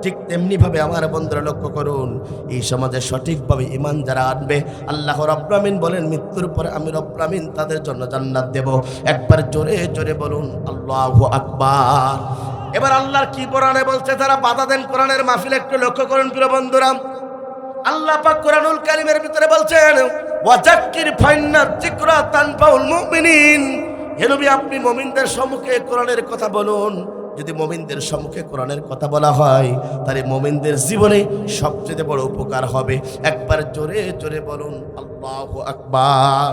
ঠিক তেমনি ভাবে আমার বন্ধুরা লক্ষ্য করুন, এই সমাজে সঠিকভাবে ঈমান যারা আনবে, আল্লাহ রাব্বুল আমিন বলেন মৃত্যুর পরে আমি রাব্বুল আমিন তাদের জন্য জান্নাত দেব। একবার জোরে জোরে বলুন আল্লাহু আকবার। এবার আল্লাহর কি কোরআনে বলছে যারা বাধা দেন কোরআনের মাহফিলে, একটু লক্ষ্য করুন প্রিয় বন্ধুরা। আল্লাহ পাক কোরআনুল কারীমের ভিতরে বলছেন ওয়াজাক্কির ফাইন্না যিকরা তানফাউল মুমিনিন। হে নবী, আপনি মুমিনদের সম্মুখে কোরআনের কথা বলুন। যদি মুমিনদের সম্মুখে কোরআনের কথা বলা হয়, তাহলে মুমিনদের জীবনে সবচেয়ে বড় উপকার হবে। একবার জোরে জোরে বলুন আল্লাহু আকবার।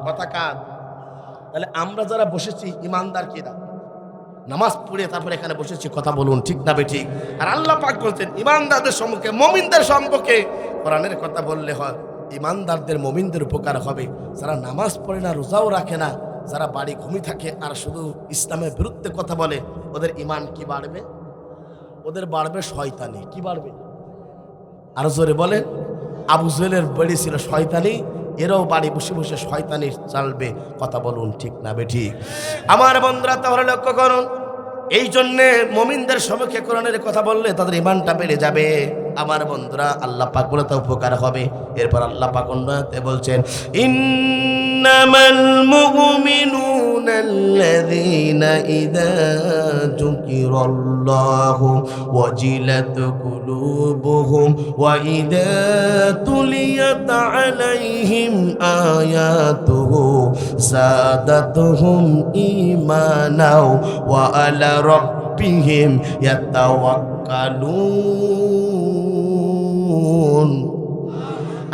কথা কার? তাহলে আমরা যারা বসেছি ঈমানদার কিনা? নামাজ পড়ে তারপরে এখানে বসেছি, কথা বলুন ঠিক না বেঠিক? আর আল্লাহ পাক বলছেন ঈমানদারদের সম্মুখে, মুমিনদের সম্পর্কে কোরআনের কথা বললে হয় ঈমানদারদের, মুমিনদের উপকার হবে। যারা নামাজ পড়ে না, রোজাও রাখে না, যারা বাড়ি ঘুমিয়ে থাকে আর শুধু ইসলামের বিরুদ্ধে কথা বলে, ওদের ঈমান কি বাড়বে? ওদের বাড়বে শয়তানি। কি বাড়বে? আর জোরে বলেন। আবু জেহেলের বাড়ি ছিল শয়তানি, এরাও বাড়ি বসে বসে শয়তানি চালবে। কথা বলুন ঠিক না বেঠিক? আমার বন্ধুরা তাহলে লক্ষ্য করুন, এই জন্যে মুমিনদের সম্মুখে কোরআনের কথা বললে তাদের ঈমানটা বেড়ে যাবে। আমার বন্ধুরা আল্লাহ পাক বলে তা উপকার হবে। এরপর আল্লাহ পাক অন্যতে বলছেন, ইন্নামাল মুমিনুনা আল্লাযীনা ইযা যুকিরাল্লাহু ওয়াজিলাত কুলুবুহুম ওয়া ইযা তুলিয়াত আলাইহিম আয়াতুহু যাদাতুহুম ঈমানাও ওয়া আলা রাব্বিহিম ইয়াতাওয়াক্কালুন।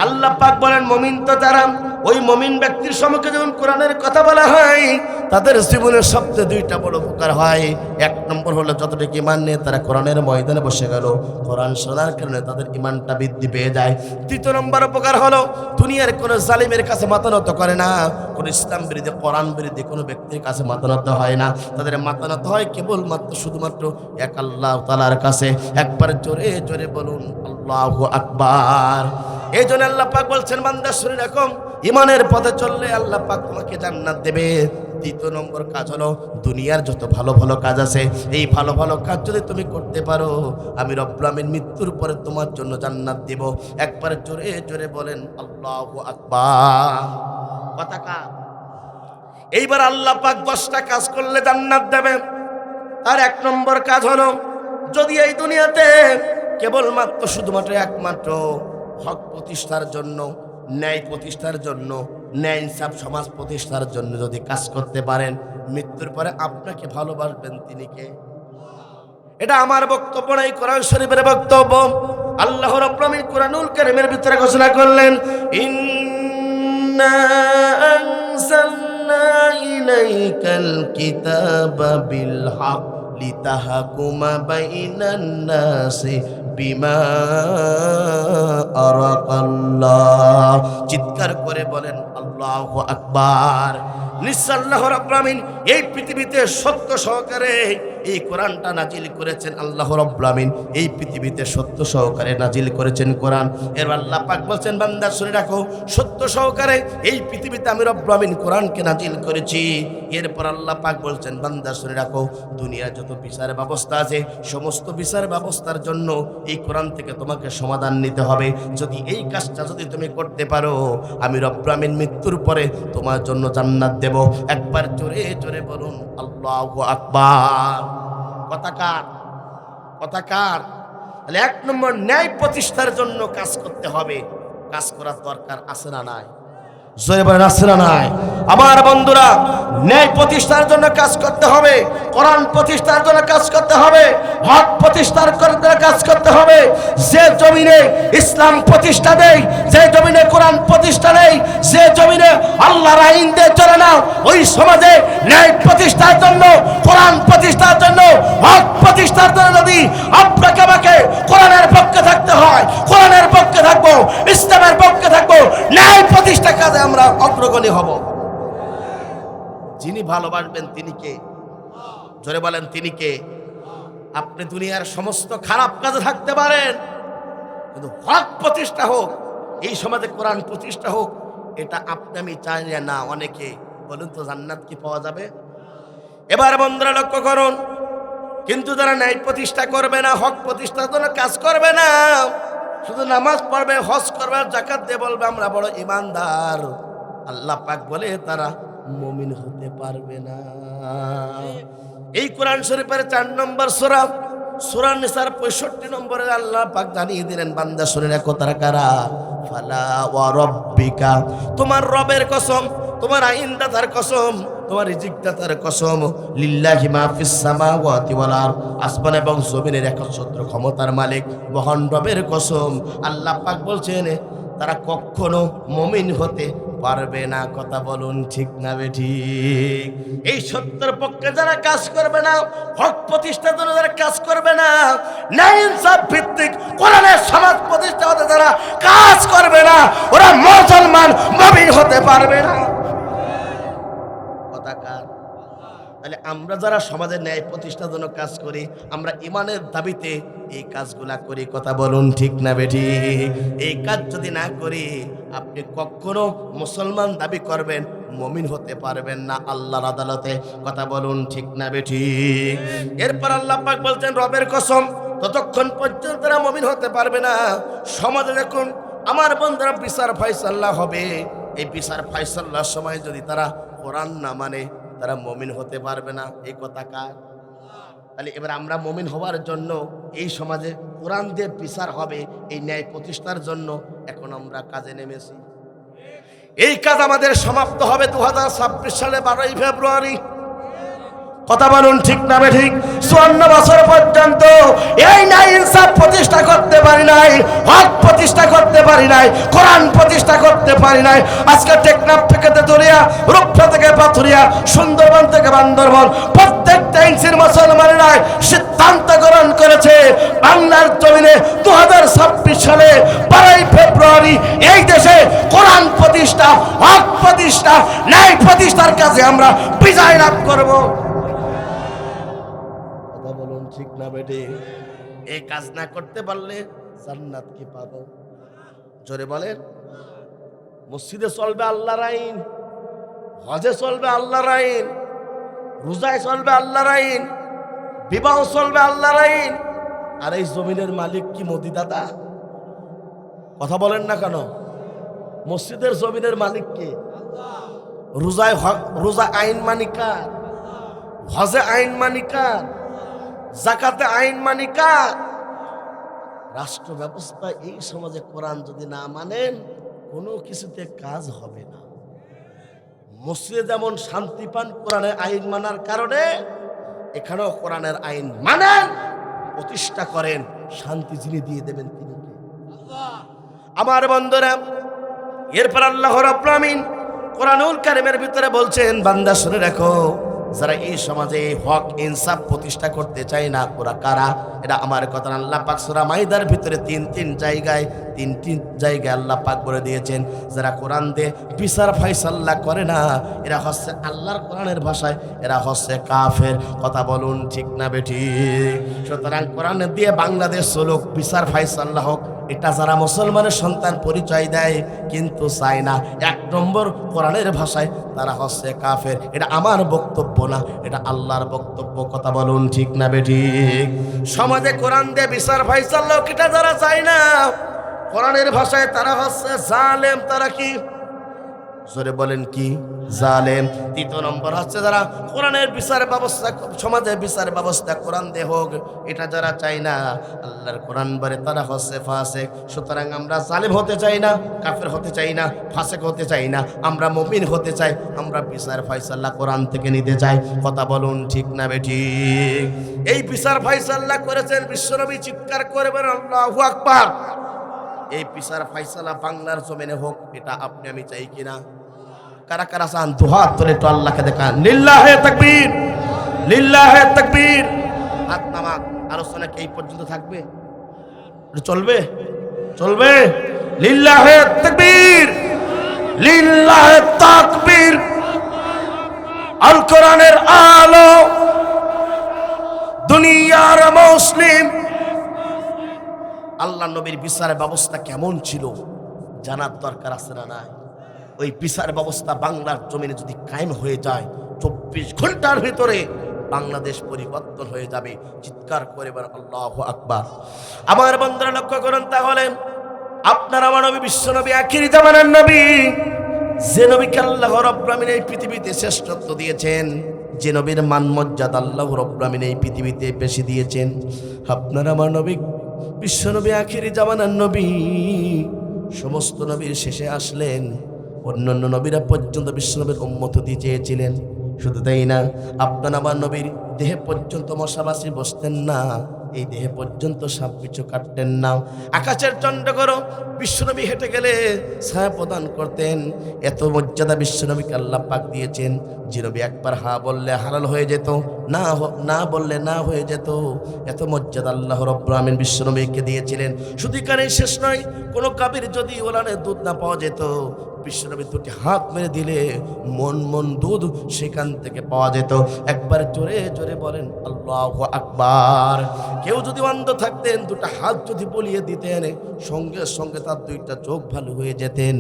আল্লাহ পাক বলেন মুমিন তো তারা, ওই মুমিন ব্যক্তির সম্মুখে যখন কোরআনের কথা বলা হয় তাদের জীবনের সবচেয়ে দুইটা বড় উপকার হয়। এক নম্বর হলো যতটুকু ঈমান নিয়ে তারা কোরআনের ময়দানে বসে গেল, কোরআন শোনার কারণে তাদের ঈমানটা বৃদ্ধি পেয়ে যায়। দ্বিতীয় নম্বর উপকার হলো দুনিয়ার কোনো জালিমের কাছে মাথা নত করে না, কোনো ইসলাম বিরোধী কোরআন বিরোধী কোনো ব্যক্তির কাছে মাথা নত হয় না। তাদের মাথা নত হয় কেবলমাত্র শুধুমাত্র এক আল্লাহ তাআলার কাছে। একবার জোরে জোরে বলুন আল্লাহু আকবার। এই জন্য আল্লাহ পাক বলছেন, বান্দা শুনে রাখো, ঈমানের পথে চললে আল্লাহ পাক তোমাকে জান্নাত দেবে। দ্বিতীয় নম্বর কাজ হলো দুনিয়ার যত ভালো ভালো কাজ আছে, এই ভালো ভালো কাজ যদি তুমি করতে পারো আমি রব্বুল আমিন মৃত্যুর পরে তোমার জন্য জান্নাত দেব। একবার জোরে জোরে বলেন আল্লাহু আকবার। কথা কার? এইবার আল্লাহ পাক 10টা কাজ করলে জান্নাত দেবে। আর এক নম্বর কাজ হলো, যদি এই দুনিয়াতে কেবলমাত্র শুধুমাত্র একমাত্র হক প্রতিষ্ঠার জন্য, ন্যায় প্রতিষ্ঠার জন্য, ন্যায় ইনসাফ সমাজ প্রতিষ্ঠার জন্য যদি কাজ করতে পারেন, মৃত্যুর পরে আপনাকে ভালোবাসবেন তিনি কে? এটা আমার বক্তব্য নাই, কোরআন শরীফের বক্তব্য। আল্লাহ রাব্বুল আমিন কোরআনুল কারীমের ভিতরে ঘোষণা করলেন, ইন্না আনজালনা ইলাইকাল কিতাবা বিল হক লিতাহকুমা বাইনান নাসি বিমা আরাকাল্লাহ। চিৎকার করে বলেন আল্লাহু আকবার। নিশ্চয় আল্লাহ রাব্বুল আমিন এই পৃথিবীতে সত্য সহকারে এই কোরআনটা নাজিল করেছেন। আল্লাহ রাব্বুল আমিন এই পৃথিবীতে সত্য সহকারে নাজিল করেছেন কোরআন। এর আল্লাহ পাক বলছেন, বান্দা শুনে রাখো, সত্য সহকারে এই পৃথিবীতে আমি রাব্বুল আমিন কোরআনকে নাজিল করেছি। এরপর আল্লাহ পাক বলছেন, বান্দা শুনে রাখো, দুনিয়ার যত বিচার ব্যবস্থা আছে সমস্ত বিচার ব্যবস্থার জন্য এই কোরআন থেকে তোমাকে সমাধান নিতে হবে। যদি এই কাজটা যদি তুমি করতে পারো আমি রব্বুল আমিন মৃত্যুর পরে তোমার জন্য জান্নাত দেব। একবার জোরে জোরে বলুন আল্লাহু আকবার। কথা কার? কথা কার? তাহলে এক নম্বর ন্যায় প্রতিষ্ঠার জন্য কাজ করতে হবে। কাজ করার দরকার আছে না নাই? জোরে বলেন আছে না নাই? আমার বন্ধুরা, ন্যায় প্রতিষ্ঠার জন্য কাজ করতে হবে, কোরআন প্রতিষ্ঠার জন্য কাজ করতে হবে, হক প্রতিষ্ঠার জন্য কাজ করতে হবে। যে জমিনে ইসলাম প্রতিষ্ঠা দেয়, যে জমিনে কোরআন প্রতিষ্ঠা দেয়, যে জমিনে আল্লাহর আইন দিয়ে চলে না, ওই সমাজে ন্যায় প্রতিষ্ঠার জন্য, কোরআন প্রতিষ্ঠার জন্য, হক প্রতিষ্ঠার জন্য যদি আপনাকে আমাকে কোরআনের পক্ষে থাকতে হয়, কোরআনের পক্ষে থাকবো, ইসলামের পক্ষে থাকবো, ন্যায় প্রতিষ্ঠা কাজে আমরা অগ্রগণী হব। যিনি ভালোবাসবেন তিনি কে? জোরে বলেন তিনি কে? আপনি দুনিয়ার সমস্ত খারাপ কাজে থাকতে পারেন, কিন্তু হক প্রতিষ্ঠা হোক, এই সমাজে কোরআন প্রতিষ্ঠা হোক, এটা আপনি আমি চাই না। অনেকে বলুন তো জান্নাত কি পাওয়া যাবে? এবার বন্ধুরা লক্ষ্য করুন, কিন্তু যারা ন্যায় প্রতিষ্ঠা করবে না, হক প্রতিষ্ঠার জন্য কাজ করবে না, শুধু নামাজ পড়বে, হজ করবে, যাকাত দিয়ে বলবে আমরা বড় ইমানদার, আল্লাহ পাক বলে তারা মুমিন হতে পারবে না। এই কোরআন শরীফের 4 নম্বর সূরা, সূরা নিসার 65 নম্বরে আল্লাহ পাক জানিয়ে দিলেন, বান্দা শুনে রাখো তারা কারা। ফালা ওয়া রাব্বিকা, তোমার রবের কসম, তোমার আইনদাতার কসম, তোমার রিজিকদাতার কসম, লিল্লাহি মা ফিস সামাওয়াতি ওয়াল আরদ, আসমান এবং জমিনের একচ্ছত্র ক্ষমতার মালিক মহান রবের কসম। আল্লাহ পাক বলছেন তারা কখনো মুমিন হতে পারবে না। কথা বলুন ঠিক না বেঠিক? এই সত্যের পক্ষে যারা কাজ করবে না, হক প্রতিষ্ঠার জন্য যারা কাজ করবে না, ন্যায় ইনসাফ ভিত্তিক কোরআনের সমাজ প্রতিষ্ঠা হতে যারা কাজ করবে না, ওরা মুসলমান মুমিন হতে পারবে না। কথা কার? তাহলে আমরা যারা সমাজের ন্যায় প্রতিষ্ঠার জন্য কাজ করি, আমরা ইমানের দাবিতে এই কাজগুলা করি। কথা বলুন ঠিক না বেঠি? এই কাজ যদি না করি, আপনি কখনো মুসলমান দাবি করবেন, মুমিন হতে পারবেন না আল্লাহর আদালতে। কথা বলুন ঠিক না বেঠি? এরপর আল্লাহ পাক বলছেন, রবের কসম, ততক্ষণ পর্যন্ত তারা মুমিন হতে পারবে না। সমাজে যখন আমার বন্ধুরা বিচার ফয়সালা হবে, এই বিচার ফয়সালার সময় যদি তারা কোরআন না মানে, তারা মুমিন হতে পারবে না। এই কথা কার? তাহলে এবার আমরা মুমিন হওয়ার জন্য এই সমাজে কোরআন দিয়ে বিচার হবে, এই ন্যায় প্রতিষ্ঠার জন্য এখন আমরা কাজে নেমেছি। এই কাজ আমাদের সমাপ্ত হবে 2026 সালে 12ই ফেব্রুয়ারি। কথা বলুন ঠিক না ঠিক? 54 বছর পর্যন্ত এই ন্যায় ইনসাফ প্রতিষ্ঠা করতে পারি নাই, হক প্রতিষ্ঠা করতে পারি নাই, কোরআন প্রতিষ্ঠা করতে পারি নাই। আজকে টেকনাফ থেকে তেতুলিয়া, রূপসা থেকে পাথুরিয়া, সুন্দরবন থেকে বান্দরবন, প্রত্যেকটা ইঞ্চির মুসলমানেরা সিদ্ধান্ত গ্রহণ করেছে বাংলার জমিনে 2026 সালে 12ই ফেব্রুয়ারি এই দেশে কোরআন প্রতিষ্ঠা, হক প্রতিষ্ঠা, ন্যায় প্রতিষ্ঠার কাজে আমরা বিজয় লাভ করব। বলুন ঠিক না বেটে? এই কাজ না করতে পারলে জান্নাত কি পাবো? জোরে বলেন। মসজিদে চলবে আল্লাহর আইন, হজে চলবে আল্লাহর আইন, রোজায় চলবে আল্লাহর আইন, বিবাহ চলবে আল্লাহর আইন। আর এই জমিনের মালিক কি মোদি দাদা? কথা বলেন না কেন? মসজিদের জমিনের মালিক কে? রোজা আইন মানিকা, হজে আইন মানিকা, জাকাতে আইন মানিকা। রাষ্ট্র ব্যবস্থা এই সমাজে কোরআন যদি না মানেন, কোনো কিছুতে কাজ হবে না। মসজিদে যেমন শান্তি পান কোরআনের আইন মানার কারণে, এখানেও কোরআনের আইন মানেন, প্রতিষ্ঠা করেন, শান্তি যিনি দিয়ে দেবেন তিনি কে? আমার বন্ধুরা, এরপর আল্লাহ রাব্বুল আমিন কোরআনুল কারীমের ভিতরে বলছেন, বান্দা শুনে রাখো, যারা এই সমাজে হক ইনসাফ প্রতিষ্ঠা করতে চায় না, ওরা কারা? এটা আমার কথা। আল্লাহ পাক সূরা মাইদার ভিতরে তিনটি জায়গায় আল্লাহ পাক বলে দিয়েছেন, যারা কোরআন দিয়ে বিচার ফয়সালা করে না, এরা হচ্ছে আল্লাহর কোরআনের ভাষায় এরা হচ্ছে কাফের। কথা বলুন ঠিক না বেঠিক? সুতরাং কোরআন দিয়ে বাংলাদেশ চলুক, বিচার ফয়সালা হোক, এটা যারা মুসলমানের সন্তান পরিচয় দেয় কিন্তু চায় না 1 নম্বর কোরআনের ভাষায়, তারা হচ্ছে কাফের। এটা আমার বক্তব্য না, এটা আল্লাহর বক্তব্য। কথা বলুন ঠিক না বেঠিক? সমাজে কোরআন দিয়ে বিচার ফয়সালা হোক, এটা যারা চায় না, কোরআনের ভাষায় তারা হচ্ছে জালেম। তারা কি? জোরে বলেন কি? জালেম। 3 নম্বর হচ্ছে যারা কোরআনের বিচার ব্যবস্থা, সমাজে বিচার ব্যবস্থা কোরআন দিয়ে হোক, এটা যারা চায় না, আল্লাহর কোরআন বলে, তারা হচ্ছে ফাসিক। সুতরাং আমরা জালেম হতে চাই না, কাফের হতে চাই না, ফাসিক হতে চাই না, আমরা মুমিন হতে চাই, আমরা বিচার ফয়সালা কোরআন থেকে নিতে চাই। কথা বলুন ঠিক না বেঠিক? এই বিচার ফয়সালা করেছেন বিশ্বনবী, চিৎকার করবেন আল্লাহু আকবার। এই বিচার ফয়সালা বাংলার জমিনে হোক, এটা আপনি আমি চাই কিনা? কারা কারা চান? দুহাত তুলে তো আল্লাহকে দেখান। লিল্লাহে তাকবীর, লিল্লাহে তাকবীর। হাত নামান। আলোচনা কি এই পর্যন্ত থাকবে? চলবে? চলবে? লিল্লাহে তাকবীর, লিল্লাহে তাকবীর। আল কোরআনের আলো দুনিয়ার মুসলিম। আল্লাহ নবীর বিচার ব্যবস্থা কেমন ছিল জানার দরকার আছে না নাই? ওই বিচার ব্যবস্থা বাংলার জমিনে যদি কায়েম হয়ে যায়, 24 ঘন্টার ভিতরে বাংলাদেশ পরিবর্তন হয়ে যাবে। চিৎকার করে বলেন আল্লাহু আকবার। আমার বন্ধুরা লক্ষ্য করুন, তাহলে আপনার আমার নবী, বিশ্ব নবী, আখিরি জামানার নবী, যে নবীকে আল্লাহ রাব্বুল আমিন এই পৃথিবীতে শ্রেষ্ঠত্ব দিয়েছেন, যে নবীর মান মর্যাদা আল্লাহ রাব্বুল আমিন এই পৃথিবীতে বেশি দিয়েছেন, আপনার আমার নবী, বিশ্ব নবী, আখিরি জামানার নবী, সমস্ত নবীর শেষে আসলেন। অন্যান্য নবীরা পর্যন্ত বিশ্বনবীর উম্মত হতে চেয়েছিলেন। শুধু তাই না, আপনার আমার নবীর দেহে পর্যন্ত মশাবাসী বসতেন না, এই দেহে পর্যন্ত সাপ বিচ্ছু কাটতেন না। আকাশের চন্দ্রগ্রহ বিশ্বনবী হেঁটে গেলে ছায়া প্রদান করতেন। এত মর্যাদা বিশ্বনবীকে আল্লাহ পাক দিয়েছেন। যে নবী একবার হা বললে হালাল হয়ে যেত, না বললে না হয়ে যেত। এত মর্যাদা আল্লাহ রাব্বুল আমিন বিশ্বনবীকে দিয়েছিলেন। শুধু এখানেই শেষ নয়, কোনো কাবির যদি ওলানের দুধ না পাওয়া যেত, বিশ্বনবী দুটি হাত মেরে দিলে মন মন দুধ সেখান থেকে পাওয়া যেত। একবার জোরে জোরে বলেন আল্লাহু আকবার। কেউ যদি অন্ধ থাকতেন, দুটো হাত যদি বলিয়ে দিতেন, সঙ্গে সঙ্গে তার দুইটা চোখ ভালো হয়ে যেতেন।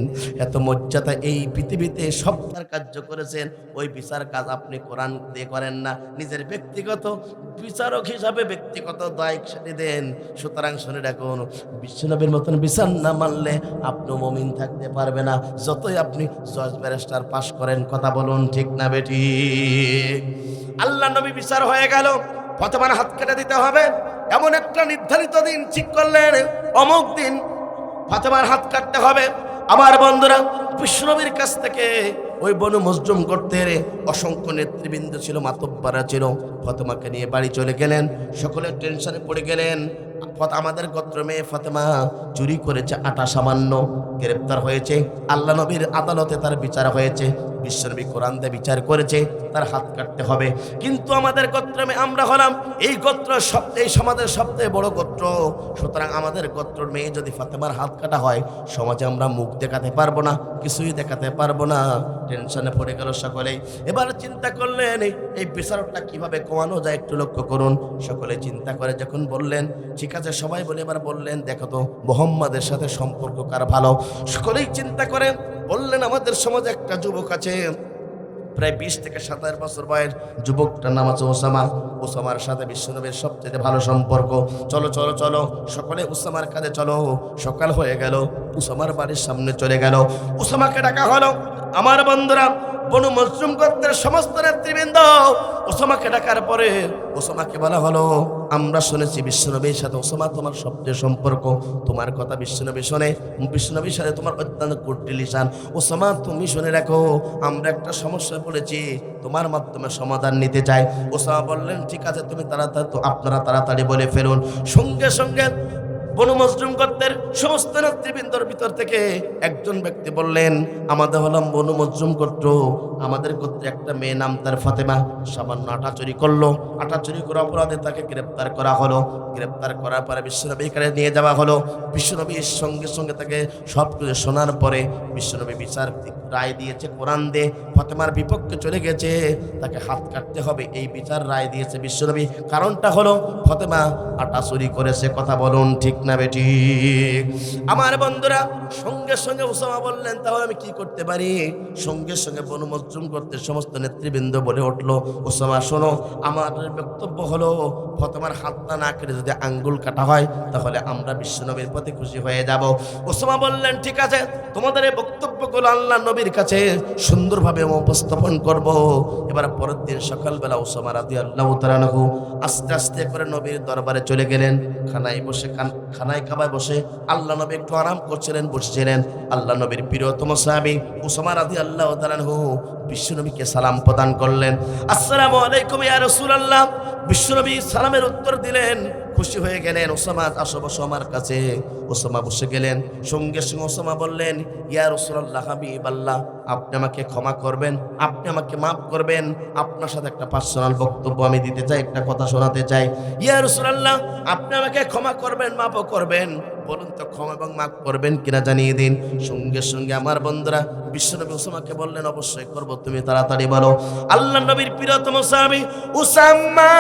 এত মর্যাদা এই পৃথিবীতে সব তার কার্য করেছেন। ওই বিচার কাজ আপনি কোরআন দিয়ে করেন না, নিজের ব্যক্তিগত বিচারক হিসাবে ব্যক্তিগত দায়িত্ব দেন। সুতরাং শুনে রাখুন, বিশ্বনবীর মতন বিচার না মানলে আপনি মুমিন থাকতে পারবে না, যতই আপনি জজ ব্যারিস্টার পাস করেন। কথা বলুন ঠিক না বেটি? আল্লাহ নবী বিচার হয়ে গেল, ফাতেমার হাত কেটে দিতে হবে এমন একটা নির্ধারিত দিন ঠিক করলেন। অমুক দিন ফাতেমার হাত কাটতে হবে। আমার বন্ধুরা, বিশ্বনবীর কাছ থেকে ওই বনু মজলুম গোত্রের অসংখ্য নেতৃবৃন্দ ছিল, মাতব্বরা ছিল। ফাতেমাকে নিয়ে বাড়ি চলে গেলেন। সকলে টেনশনে পড়ে গেলেন। আমাদের গোত্র মেয়ে ফাতেমা চুরি করেছে, আটা সামান্য, গ্রেপ্তার হয়েছে। আল্লাহ নবীর আদালতে তার বিচার হয়েছে। বিশ্বনবী কোরআন দিয়ে বিচার করেছে, তার হাত কাটতে হবে। কিন্তু আমাদের গোত্রে আমরা হলাম এই গোত্র এই সমাজের সবচেয়ে বড় গোত্র। সুতরাং আমাদের গোত্রের মেয়ে যদি ফাতেমার হাত কাটা হয়, সমাজে আমরা মুখ দেখাতে পারবো না, কিছুই দেখাতে পারবো না। টেনশনে পড়ে গেল সকলেই। এবার চিন্তা করলেন এই বিচারটা কিভাবে কমানো যায়, একটু লক্ষ্য করুন। সকলে চিন্তা করে যখন বললেন ঠিক আছে, সবাই বলে এবার বললেন দেখো তো মুহাম্মাদের সাথে সম্পর্ক কার ভালো। সকলেই চিন্তা করে বললেন আমাদের সমাজে একটা যুবক আছে, প্রায় 20 থেকে 27 বছর বয়স। যুবকটার নাম আছে ওসামা। ওসামার সাথে বিশ্বনবীর সবচেয়ে ভালো সম্পর্ক। চলো চলো চলো, সকলে ওসামার কাছে চলো। সকাল হয়ে গেল, ওসামার বাড়ির সামনে চলে গেল। ওসামাকে ডাকা হলো। আমার বন্ধুরা, বনু মজলুম গোত্রের সমস্ত নেতৃবৃন্দ ওসামাকে ডাকার পরে ওসামাকে বলা হলো, আমরা শুনেছি বিশ্বনবীর সাথে ওসামা তোমার সবচেয়ে সম্পর্ক, তোমার কথা বিশ্বনবী শোনে, বিশ্বনবীর সাথে তোমার অত্যন্ত কুট্টি লিসান। ওসামা তুমি শুনে রাখো, আমরা একটা সমস্যায় পড়েছি, তোমার মাধ্যমে সমাধান নিতে চাই। ওসামা বললেন ঠিক আছে, তুমি আপনারা তাড়াতাড়ি বলে ফেলুন। সঙ্গে সঙ্গে বনু মজলুম গোত্রের সমস্ত নেতৃবৃন্দর ভিতর থেকে একজন ব্যক্তি বললেন, আমাদের হলাম বনু মজলুম গোত্র, আমাদের গোত্রে একটা মেয়ে নাম তার ফাতেমা, সামান্য আটা চুরি করলো। আটা চুরি করার অপরাধে তাকে গ্রেপ্তার করা হলো। গ্রেপ্তার করার পরে বিশ্বনবীর কাছে নিয়ে যাওয়া হলো। বিশ্বনবীর সঙ্গে সঙ্গে তাকে সব কিছু শোনার পরে বিশ্বনবী বিচার রায় দিয়েছে কোরআন দিয়ে, ফাতেমার বিপক্ষে চলে গেছে, তাকে হাত কাটতে হবে, এই বিচার রায় দিয়েছে বিশ্বনবী। কারণটা হলো ফাতেমা আটা চুরি করেছে। কথা বলুন ঠিক না বেটি? আমার বন্ধুরা, সঙ্গে সঙ্গে ওসামা বললেন তাহলে আমি কি করতে পারি? সঙ্গে সঙ্গে বনু মজলুম করতে সমস্ত নেতৃবৃন্দ বলে উঠলো, ওসামা শোনো, আমাদের বক্তব্য হলো ফাতেমার হাতটা না কেটে যদি আঙ্গুল কাটা হয় তাহলে আমরা বিশ্বনবীর প্রতি খুশি হয়ে যাব। ওসামা বললেন ঠিক আছে, তোমাদের এই বক্তব্যগুলো আল্লাহ নবীর কাছে সুন্দরভাবে উপস্থাপন করব। এবার পরের দিন সকালবেলা ওসামা রাদিয়াল্লাহু তাআলা আনহু আস্তে আস্তে করে নবীর দরবারে চলে গেলেন। খানায় কাবায় বসে আল্লাহ নবী একটু আরাম করছিলেন, বসেছিলেন। আল্লাহ নবীর প্রিয়তম সাহাবী ওসামা রাদিয়াল্লাহু তাআলা আনহু বিশ্বনবীকে সালাম প্রদান করলেন। আসসালামু আলাইকুম ইয়া রাসূলুল্লাহ। বিশ্বনবী সালামের উত্তর দিলেন, খুশি হয়ে গেলেন। ওসামা আসো বসো আমার কাছে। ওসামা বসে গেলেন। সঙ্গে সঙ্গে ওসামা বললেন, ইয়া রাসূলুল্লাহ হাবিবাল্লাহ, আপনি আমাকে ক্ষমা করবেন, আপনি আমাকে মাফ করবেন। আপনার সাথে একটা পার্সোনাল বক্তব্য আমি দিতে চাই, একটা কথা শোনাতে চাই। ইয়া রাসূলুল্লাহ, আপনি আমাকে ক্ষমা করবেন, মাফও করবেন, বলুন তো ক্ষমা এবং মাফ করবেন কিনা জানিয়ে দিন। সঙ্গে সঙ্গে আমার বন্ধুরা বিশ্বনবী ওসামাকে বললেন অবশ্যই করব, তুমি তাড়াতাড়ি বলো। আল্লাহ নবীর প্রিয়তম সাহাবী উসামা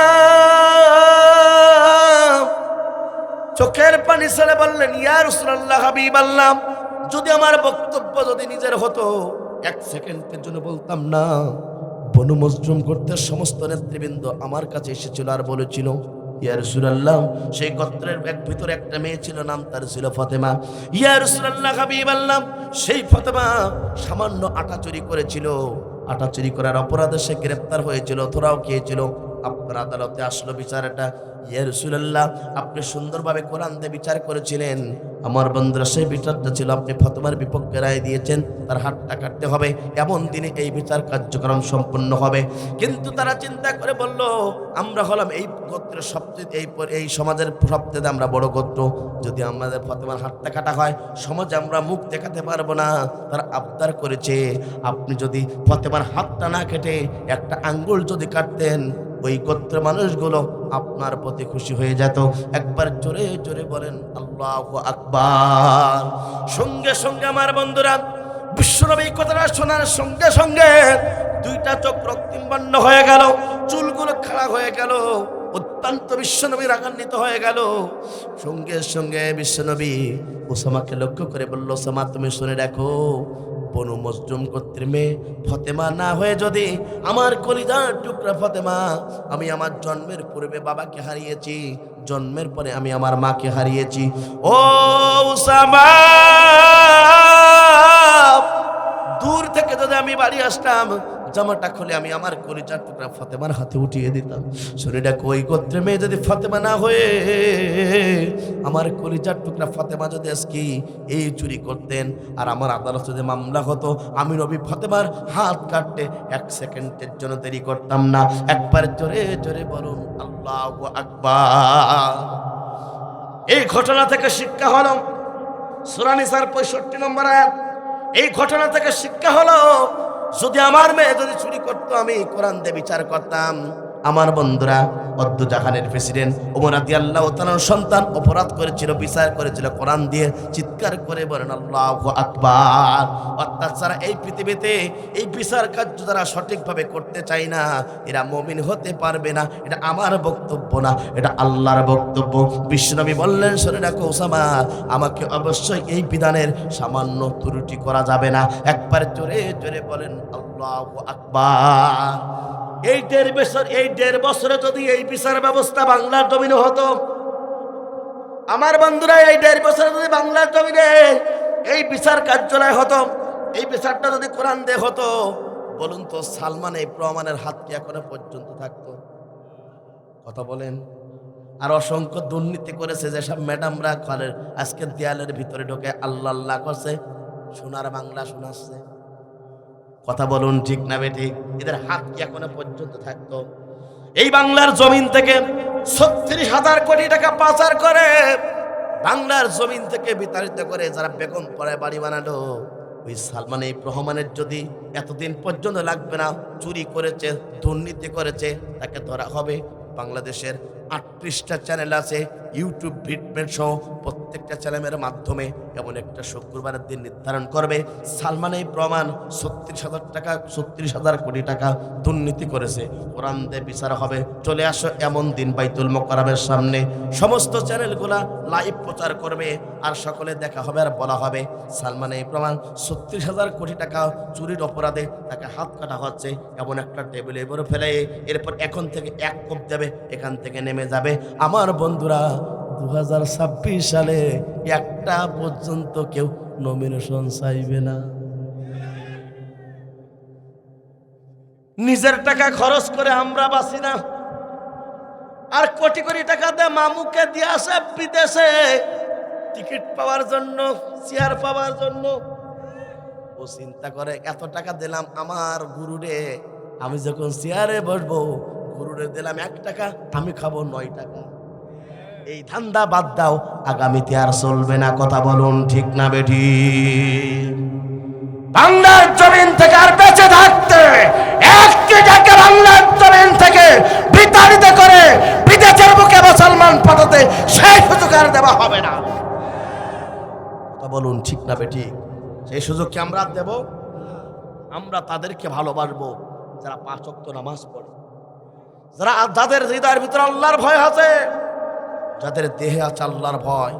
চোখের পানি ছেড়ে বললেন, ইয়া রাসূলুল্লাহ হাবিবাল্লাহ, যদি আমার বক্তব্য যদি নিজের হতো, 1 সেকেন্ডের জন্য বলতাম না। বনু মজলুম গোত্রের সমস্ত নেতৃবৃন্দ আমার কাছে এসেছিল আর বলেছিল, ইয়া রাসূলুল্লাহ, সেই গোত্রের ভিতরে একটা মেয়ে ছিল, নাম তার ছিল ফাতেমা। ইয়া রাসূলুল্লাহ হাবিবাল্লাহ, সেই ফাতেমা সামান্য আটা চুরি করেছিল, আটা চুরি করার অপরাধে সে গ্রেপ্তার হয়েছিল, ধরাও খেয়েছিল। আপনার আদালতে আসলো বিচারটা। ইয়া রাসূলুল্লাহ, আপনি সুন্দরভাবে কোরআন দিয়ে বিচার করেছিলেন। আমার বন্ধুরা, সেই বিচারটা ছিল আপনি ফাতেমার বিপক্ষে রায় দিয়েছেন, তার হাতটা কাটতে হবে, এমন দিনে এই বিচার কার্যক্রম সম্পন্ন হবে। কিন্তু তারা চিন্তা করে বলল, আমরা হলাম এই গোত্রের সবচেয়ে এই সমাজের সবচেয়ে আমরা বড় গোত্র, যদি আমাদের ফাতেমার হাতটা কাটা হয় সমাজে আমরা মুখ দেখাতে পারবো না। তারা আবদার করেছে, আপনি যদি ফাতেমার হাতটা না কেটে একটা আঙ্গুল যদি কাটতেন, ওই গোত্রের মানুষগুলো আপনার প্রতি খুশি হয়ে যেত। একবার জোরে জোরে বলেন আল্লাহু আকবার। সঙ্গে সঙ্গে আমার বন্ধুরা বিশ্বনবী এই কথাটা শোনার সঙ্গে সঙ্গে দুইটা চোখ রক্তিম বর্ণ হয়ে গেল, চুলগুলো খাড়া হয়ে গেল, অত্যন্ত বিশ্বনবী রাগান্বিত হয়ে গেল। সঙ্গে সঙ্গে বিশ্বনবী ওসামাকে লক্ষ্য করে বলল, ওসামা তুমি শুনে রাখো, বনু মজলুম গোত্রের মেয়ে ফতেমা না হয়ে যদি আমার কলিজার টুকরা ফতেমা, আমি আমার জন্মের পূর্বে বাবাকে হারিয়েছি, জন্মের পরে আমি আমার মাকে হারিয়েছি। ও ওসামা, দূর থেকে যদি আমি বাড়ি আসতাম, জামাটা খুলে আমি আমার কলিজার টুকরা ফতেমার হাতে উঠিয়ে দিতাম। শরীরটা কই গোত্রের মেয়ে যদি ফতেমা না হয়ে আমার কলিজার টুকরা ফতেমা যদি আজকে এই চুরি করতেন আর আমার আদালত যদি মামলা হতো, আমি নবী ফতেমার হাত কাটতে 1 সেকেন্ডের জন্য দেরি করতাম না। একবার জোরে জোরে বলুন আল্লাহু আকবার। এই ঘটনা থেকে শিক্ষা হলো, সূরা নিসার 65 নম্বর আয়াত। এই ঘটনা থেকে শিক্ষা হলো, যদি আমার মেয়ে যদি চুরি করতো, আমি কোরআন দিয়ে বিচার করতাম। আমার বন্ধুরা, জাহানের প্রেসিডেন্ট ওমর রাদিয়াল্লাহু তাআলার সন্তান অপরাধ করেছিল, বিচার করেছিল কোরআন দিয়ে। চিৎকার করে বলেন আল্লাহু আকবার। অর্থাৎ যারা এই পৃথিবীতে এই বিচার কার্য যারা সঠিকভাবে করতে চায় না, এরা মুমিন হতে পারবে না। এটা আমার বক্তব্য না, এটা আল্লাহর বক্তব্য। বিশ্বনবী বললেন, শুনে রাখো ওসামা, আমাকে অবশ্যই এই বিধানের সামান্য ত্রুটি করা যাবে না। একবার জোরে জোরে বলেন আল্লাহু আকবার। এই 1.5 বছরে যদি এই বিচার ব্যবস্থা বাংলার জমিনে হতো, আমার বন্ধুরা, এই 1.5 বছরে যদি বাংলার জমিনে এই বিচার কার্যালয় হতো, এই বিচারটা যদি কোরআন দিয়ে হতো, বলুন তো সালমান এই প্রমাণের হাত কি এখনো পর্যন্ত থাকতো? কথা বলেন। আর অসংখ্য দুর্নীতি করেছে যেসব ম্যাডামরা ঘরের আজকে দেয়ালের ভিতরে ঢোকে আল্লাহ আল্লাহ করছে, সোনার বাংলা শোনাচ্ছে। কথা বলুন ঠিক না বেঠিক? এদের হাত কি এখনো পর্যন্ত থাকতো? এই বাংলার জমিন থেকে 36,000 কোটি টাকা পাচার করে বাংলার জমিন থেকে বিতাড়িত করে যারা বেগম পড়ায় বাড়ি বানালো, ওই সালমান এই রহমানের যদি এতদিন পর্যন্ত লাগবে না, চুরি করেছে, দুর্নীতি করেছে, তাকে ধরা হবে। বাংলাদেশের 38টা চ্যানেল আছে, ইউটিউব ভিডিও সহ প্রত্যেকটা চ্যানেলের মাধ্যমে এমন একটা শুক্রবারের দিন নির্ধারণ করবে, সালমান এই প্রমাণ 36,000 কোটি টাকা দুর্নীতি করেছে, কোরআন দিয়ে বিচার হবে। চলে আসো এমন দিন বাইতুল মোকাররমের সামনে সমস্ত চ্যানেলগুলা লাইভ প্রচার করবে, আর সকলে দেখা হবে আর বলা হবে সালমান এই প্রমাণ 36,000 কোটি টাকা চুরির অপরাধে তাকে হাত কাটা হচ্ছে। এমন একটা টেবিলে এবারে ফেলে এরপর এখন থেকে 1 কোপ দেবে, এখান থেকে নেমে যাবে। আমার বন্ধুরা, 2026 সালে একটা পর্যন্ত কেউ নমিনেশন চাইবে না। নিজের টাকা খরচ করে আমরা বাঁচি না, আর কোটি কোটি টাকা দিয়ে মামুকে দিয়ে আসে বিদেশে টিকিট পাওয়ার জন্য, চেয়ার পাওয়ার জন্য। ও চিন্তা করে এত টাকা দিলাম আমার গুরুরে, আমি যখন চেয়ারে বসবো গুরুরে দিলাম 1 টাকা, আমি খাবো 9 টাকা। এই ধান্দা বাদ দাও, আগামীতে আর চলবে না। কথা বলুন ঠিক না বেঠি? বাংলার জমিন থেকে আর বেঁচে থাকতে একটি টাকা বাংলার জমিন থেকে বিতাড়িত করে বিদেশের বুকে মুসলমান পাঠাতে সেই সুযোগ আর দেওয়া হবে না। কথা বলুন ঠিক না বেঠি? সেই সুযোগ কি আমরা দেব? আমরা তাদেরকে ভালোবাসবো যারা 5 ওয়াক্ত নামাজ পড়ে, যাদের হৃদয়ের ভিতরে আল্লাহর ভয় আছে, যাদের দেহে আছে আল্লাহর ভয়।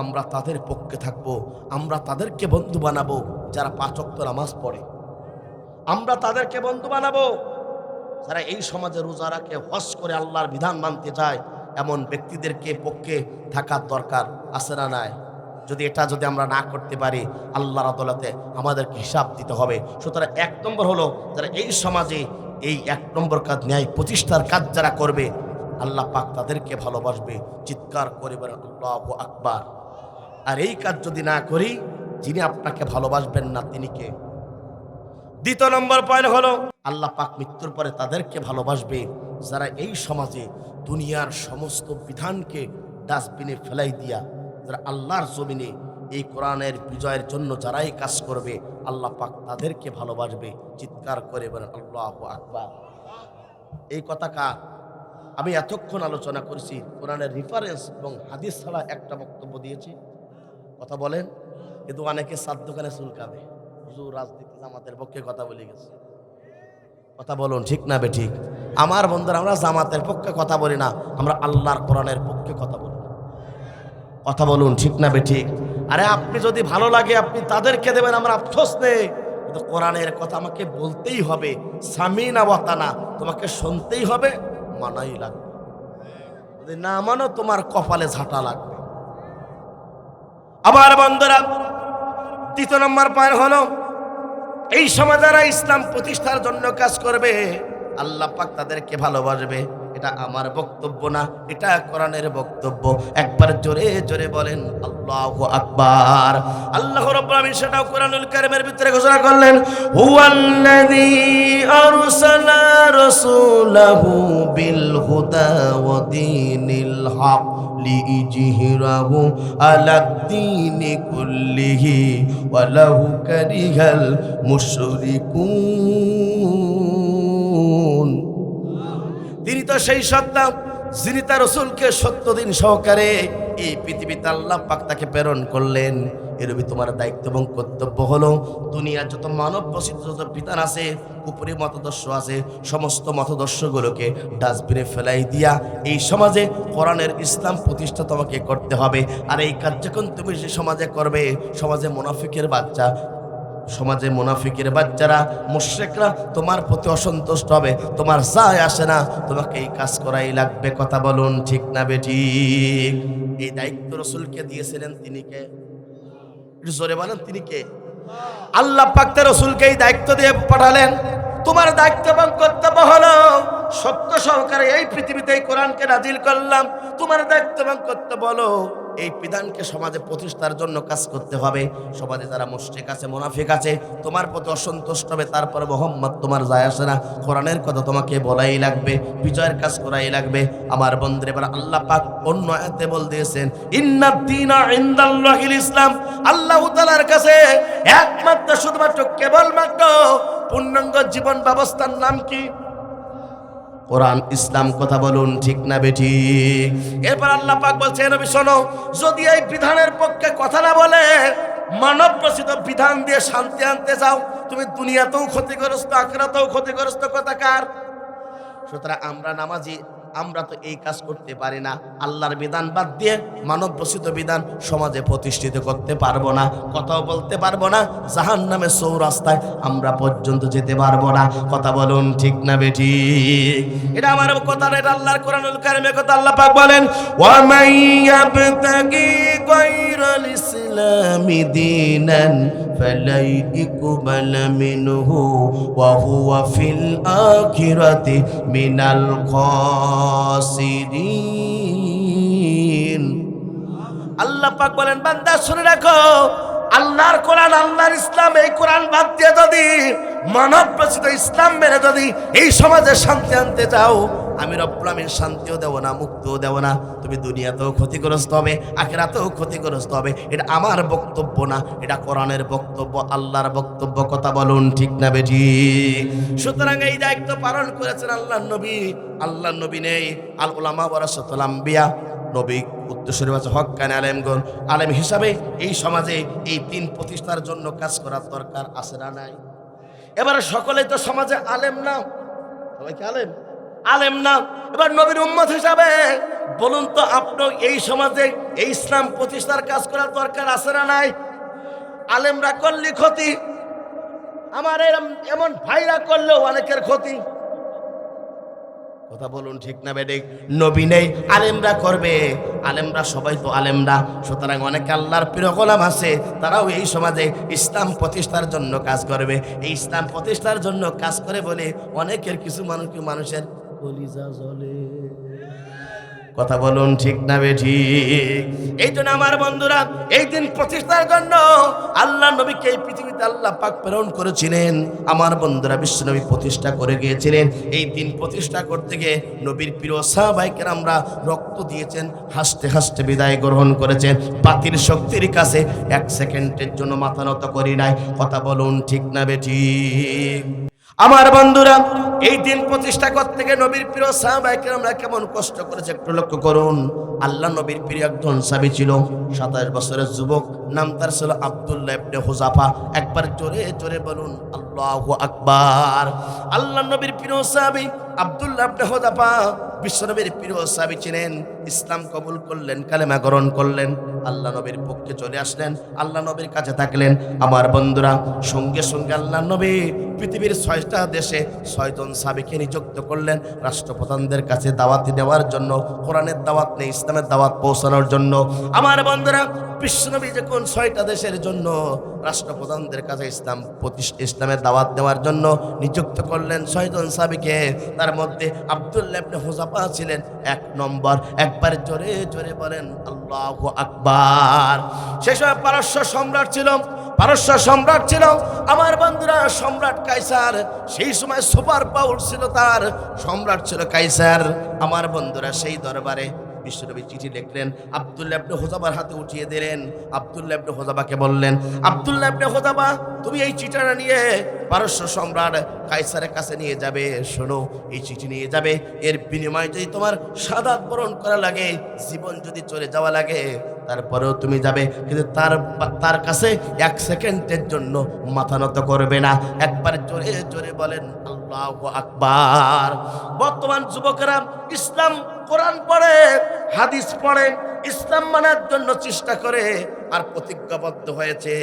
আমরা তাদের পক্ষে থাকবো, আমরা তাদেরকে বন্ধু বানাবো যারা 5 ওয়াক্ত নামাজ পড়ে। আমরা তাদেরকে বন্ধু বানাবো যারা এই সমাজে রোজা রাখে, হজ করে আল্লাহর বিধান মানতে চায়। এমন ব্যক্তিদেরকে পক্ষে থাকার দরকার আছে না নাই? যদি আমরা না করতে পারি, আল্লাহর আদালতে আমাদেরকে হিসাব দিতে হবে। সুতরাং 1 নম্বর হলো, যারা এই সমাজে এই 1 নম্বর কাজ, ন্যায় প্রতিষ্ঠার কাজ যারা করবে, আল্লাহ পাক তাদেরকে ভালোবাসবে। চিৎকার করে বলেন আল্লাহু আকবার। আর এই কাজ যদি না করি, যিনি আপনাকে ভালোবাসবেন না তিনি কে? 2 নম্বর পয়েন্ট হলো, আল্লাহ পাক মৃত্যুর পরে তাদেরকে ভালোবাসবে যারা এই সমাজে দুনিয়ার সমস্ত বিধানকে ডাস্টবিনে ফেলাই দিয়া, যারা আল্লাহর জমিনে এই কোরআনের বিজয়ের জন্য যারাই কাজ করবে, আল্লাহ পাক তাদেরকে ভালোবাসবে। চিৎকার করে বলেন আল্লাহু আকবার। এই কথাটা আমি এতক্ষণ আলোচনা করেছি, কোরআনের রেফারেন্স এবং হাদিস ছাড়া একটা বক্তব্য দিয়েছি। কথা বলেন, কিন্তু অনেকে 7 দোকানে চুলকাবে। হুজুর রাজনীতি জামাতের পক্ষে কথা বলে গেছে। কথা বলুন ঠিক না বেঠিক? আমার বন্ধুরা, আমরা জামাতের পক্ষে কথা বলি না, আমরা আল্লাহর কোরআনের পক্ষে কথা বলি। কথা বলুন ঠিক না বেঠিক? আরে আপনি যদি ভালো লাগে আপনি তাদেরকে দেবেন, আমার আফসোস নেই, কিন্তু কোরআনের কথা আমাকে বলতেই হবে। সামিনা ওয়াতানা, তোমাকে শুনতেই হবে, মানাই লাগবে। যদি না মানো তোমার কপালে ঝাঁটা লাগবে। আবার বন্ধুরা, দ্বিতীয় নম্বর পয়েন্ট হলো, এই সময় যারা ইসলাম প্রতিষ্ঠার জন্য কাজ করবে আল্লাহ পাক তাদেরকে ভালোবাসবে। এটা আমার বক্তব্য না, এটা কোরআনের বক্তব্য। একবার জোরে জোরে বলেন আল্লাহু আকবার। আল্লাহ রাব্বুল আলামিন সেটাও কোরআনুল কারীমের ভিতরে ঘোষণা করলেন, হুয়াল্লাযী আরসালা রাসূলাহু বিল হুদা ওয়া দীনিল হক লিইজহিরাহু আলাদ-দীনি কুল্লিহি ওয়ালাহু কারিহাল মুশরিকুন। তিনি তো সেই সত্তা যিনি তার রাসূলকে সত্য দিন সহকারে এই পৃথিবীতে আল্লাহ পাক তাকে প্রেরণ করলেন। এরবি তোমার দায়িত্ব এবং কর্তব্য হলো দুনিয়ার যত মানব বসিত যত বিধান আছে, উপরে মতদর্শ আছে, সমস্ত মতদর্শগুলোকে ডাস্টবিনে ফেলাই দিয়া এই সমাজে কোরআনের ইসলাম প্রতিষ্ঠা তোমাকে করতে হবে। আর এই কাজ যখন তুমি যে সমাজে করবে, সমাজে মুনাফিকের বাচ্চারা মুশরিকরা তোমার প্রতি অসন্তুষ্ট হবে, তোমার যায় আসে না, তোমাকে এই কাজ করাই লাগবে। কথা বলুন ঠিক না বেঠিক? এই দায়িত্ব রাসূলকে দিয়েছিলেন তিনি কে? জোরে বলেন তিনি কে? আল্লাহ পাক তার রাসূলকে এই দায়িত্ব দিয়ে পাঠালেন। তোমার দায়িত্ব এবং কর্তব্য হলো সত্য সহকারে এই পৃথিবীতে এই কোরআনকে নাজিল করলাম। তোমার দায়িত্ব এবং কর্তব্য হলো এই বিধানকে সমাজে প্রতিষ্ঠার জন্য কাজ করতে হবে। সমাজে যারা মুশরিক আছে, মুনাফিক আছে, তোমার প্রতি অসন্তুষ্ট হবে, তারপর মুহাম্মদ তোমার যায় আসে না, কোরআনের কথা তোমাকে বলাই লাগবে, বিজয়ের কাজ করাই লাগবে। আমার বন্ধুরা, এবার আল্লাহ পাক অন্য আয়াতে বল দিয়েছেন, ইন্নাদ-দীনা ইনদাল্লাহিল ইসলাম। আল্লাহ তাআলার কাছে একমাত্র শুধুমাত্র কেবলমাত্র পূর্ণাঙ্গ জীবন ব্যবস্থার নাম কি? কোরআন, ইসলাম। কথা বলুন ঠিক না বেঠিক? এরপর আল্লাহ পাক বলছে, নবী শোনো, যদি এই বিধানের পক্ষে কথা না বলে মানব রচিত বিধান দিয়ে শান্তি আনতে যাও, তুমি দুনিয়াতেও ক্ষতিগ্রস্ত, আখিরাতেও ক্ষতিগ্রস্ত। কথা কার? সুতরাং আমরা নামাজি, আমরা তো এই কাজ করতে পারি না। আল্লাহর বিধান বাদ দিয়ে মানব রচিত বিধান সমাজে প্রতিষ্ঠিত করতে পারবো না, কথাও বলতে পারবো না, জাহান্নামের চৌরাস্তায় আমরা পর্যন্ত যেতে পারবো না। কথা বলুন ঠিক না বেঠিক? এটা আমার কথা না, এটা আল্লাহর কোরআনুল কারীমের কথা। আল্লাহ পাক বলেন, ওয়া মান ইয়াবতাগি গায়রাল ইসলামি দীনান ফালাই ইকবালা মিনহু ওয়া হুয়া ফিল আখিরাতি মিনাল খাসিরিন। আল্লাহ পাক বলেন, বান্দা শুনে রাখো, আল্লাহর কোরআন, আল্লাহর ইসলাম, এই কোরআন বাদ দিয়ে যদি মানব রচিত ইসলাম মেনে যদি এই সমাজে শান্তি আনতে চাও, আমি রব্বুল আমিন শান্তিও দেব না, মুক্তিও দেব না। তুমি দুনিয়াতেও ক্ষতিগ্রস্ত হবে, আখিরাতেও ক্ষতিগ্রস্ত হবে। এটা আমার বক্তব্য না, এটা কোরআনের বক্তব্য, আল্লাহর বক্তব্য। কথা বলুন ঠিক না বেঠিক? সুতরাং এই দায়িত্ব পালন করেছেন আল্লাহর নবী। আল্লাহর নবী নেই, আল উলামা ওয়ারাসাতুল আম্বিয়া, নবী উদ্দেশ্যের মাঝে হক্কানি আলেমগণ, আলেম হিসাবে এই সমাজে এই দিন প্রতিষ্ঠার জন্য কাজ করার দরকার আছে না নাই? এবারে সকলেই তো সমাজে আলেম না, সবাই কি আলেম না? এবার নবীর উম্মত হিসাবে বলুন তো, আপনি এই সমাজে এই ইসলাম প্রতিষ্ঠার কাজ করার দরকার আছে না নাই? আলেমরা করলে ক্ষতি, আমার এমন ভাইরা করলেও অনেকের ক্ষতি। কথা বলুন ঠিক না বেঠিক? নবী নেই, আলেমরা করবে, আলেমরা সবাই তো আলেম না। সুতরাং অনেকে আল্লাহর প্রিয় গোলাম আছে, তারাও এই সমাজে ইসলাম প্রতিষ্ঠার জন্য কাজ করবে। এই ইসলাম প্রতিষ্ঠার জন্য কাজ করে বলে অনেকের কিছু মানুষের কলিজা জ্বলে। কথা বলুন ঠিক না বেঠিক? এই জন্য আমার বন্ধুরা, এই দিন প্রতিষ্ঠার জন্য আল্লাহ নবীকে এই পৃথিবীতে আল্লাহ পাক প্রেরণ করেছিলেন। আমার বন্ধুরা, বিশ্ব নবী প্রতিষ্ঠা করে গিয়েছিলেন। এই দিন প্রতিষ্ঠা করতে গিয়ে নবীর প্রিয় সাহাবায়ে কেরামরা রক্ত দিয়েছেন, হাসতে হাসতে বিদায় গ্রহণ করেছেন। বাতিল শক্তির কাছে এক সেকেন্ডের জন্য মাথা নত করি নাই। কথা বলুন ঠিক না বেঠিক? আমার বন্ধুরা, এই দিন প্রতিষ্ঠা করতে গিয়ে নবীর প্রিয় সাহাবায়ে কেরামরা কেমন কষ্ট করেছে একটু লক্ষ্য করুন। আল্লাহ নবীর প্রিয় একজন সাহাবী ছিল, 27 বছরের যুবক, নাম তার ছিল আব্দুল্লাহ ইবনে হুযাফা। একবার জোরে জোরে বলুন আল্লাহু আকবার। আল্লাহ নবীর প্রিয় সাহাবী আব্দুল্লাহ ইবনে হুযাফা বিশ্বনবীর প্রিয় সাহাবী ছিলেন। ইসলাম কবুল করলেন, কালেমা গ্রহণ করলেন, আল্লাহ নবীর পক্ষে চলে আসলেন, আল্লাহ নবীর কাছে থাকলেন। আমার বন্ধুরা, সঙ্গে সঙ্গে আল্লাহ নবী পৃথিবীর 6টা দেশে 6 জন সাহাবীকে নিযুক্ত করলেন রাষ্ট্রপ্রধানদের কাছে দাওয়াত দেওয়ার জন্য, কোরআনের দাওয়াত নেই, ইসলামের দাওয়াত পৌঁছানোর জন্য। আমার বন্ধুরা, বিশ্বনবী যখন 6টা দেশের জন্য রাষ্ট্রপ্রধানদের কাছে ইসলামের দাওয়াত দেওয়ার জন্য নিযুক্ত করলেন 6 জন সাহাবীকে, তার মধ্যে আব্দুল্লাহ ইবনে হুযাফা ছিলেন 1 নম্বর। একবার জোরে জোরে বলেন আল্লাহু আকবার। সেই সময় পারস্য সম্রাট ছিল আমার বন্ধুরা, সম্রাট কাইসার। সেই সময় সুপার পাওয়ার ছিল তার, সম্রাট ছিল কাইসার। আমার বন্ধুরা, সেই দরবারে বিশ্বনবী চিঠি লিখলেন, আব্দুল্লাহ ইবনে হুযাফার হাতে উঠিয়ে দিলেন। আব্দুল্লাহ ইবনে হুযাফাকে বললেন, আব্দুল্লাহ ইবনে হুযাফা, তুমি এই চিঠিটা নিয়ে পারস্য সম্রাট কাইসারের কাছে নিয়ে যাবে। শোনো, এই চিঠি নিয়ে যাবে, এর বিনিময়ে যদি তোমার শাহাদাত বরণ করা লাগে, জীবন যদি চলে যাওয়া লাগে, তারপরেও তুমি যাবে, কিন্তু তার কাছে 1 সেকেন্ডের জন্য মাথা নত করবে না। একবার জোরে জোরে বলেন আল্লাহু আকবার। বর্তমান যুবকেরা ইসলাম, কোরআন পড়ে, হাদিস পড়ে, ইসলাম মানার জন্য চেষ্টা করে, আর প্রতিজ্ঞাবদ্ধ হয়েছে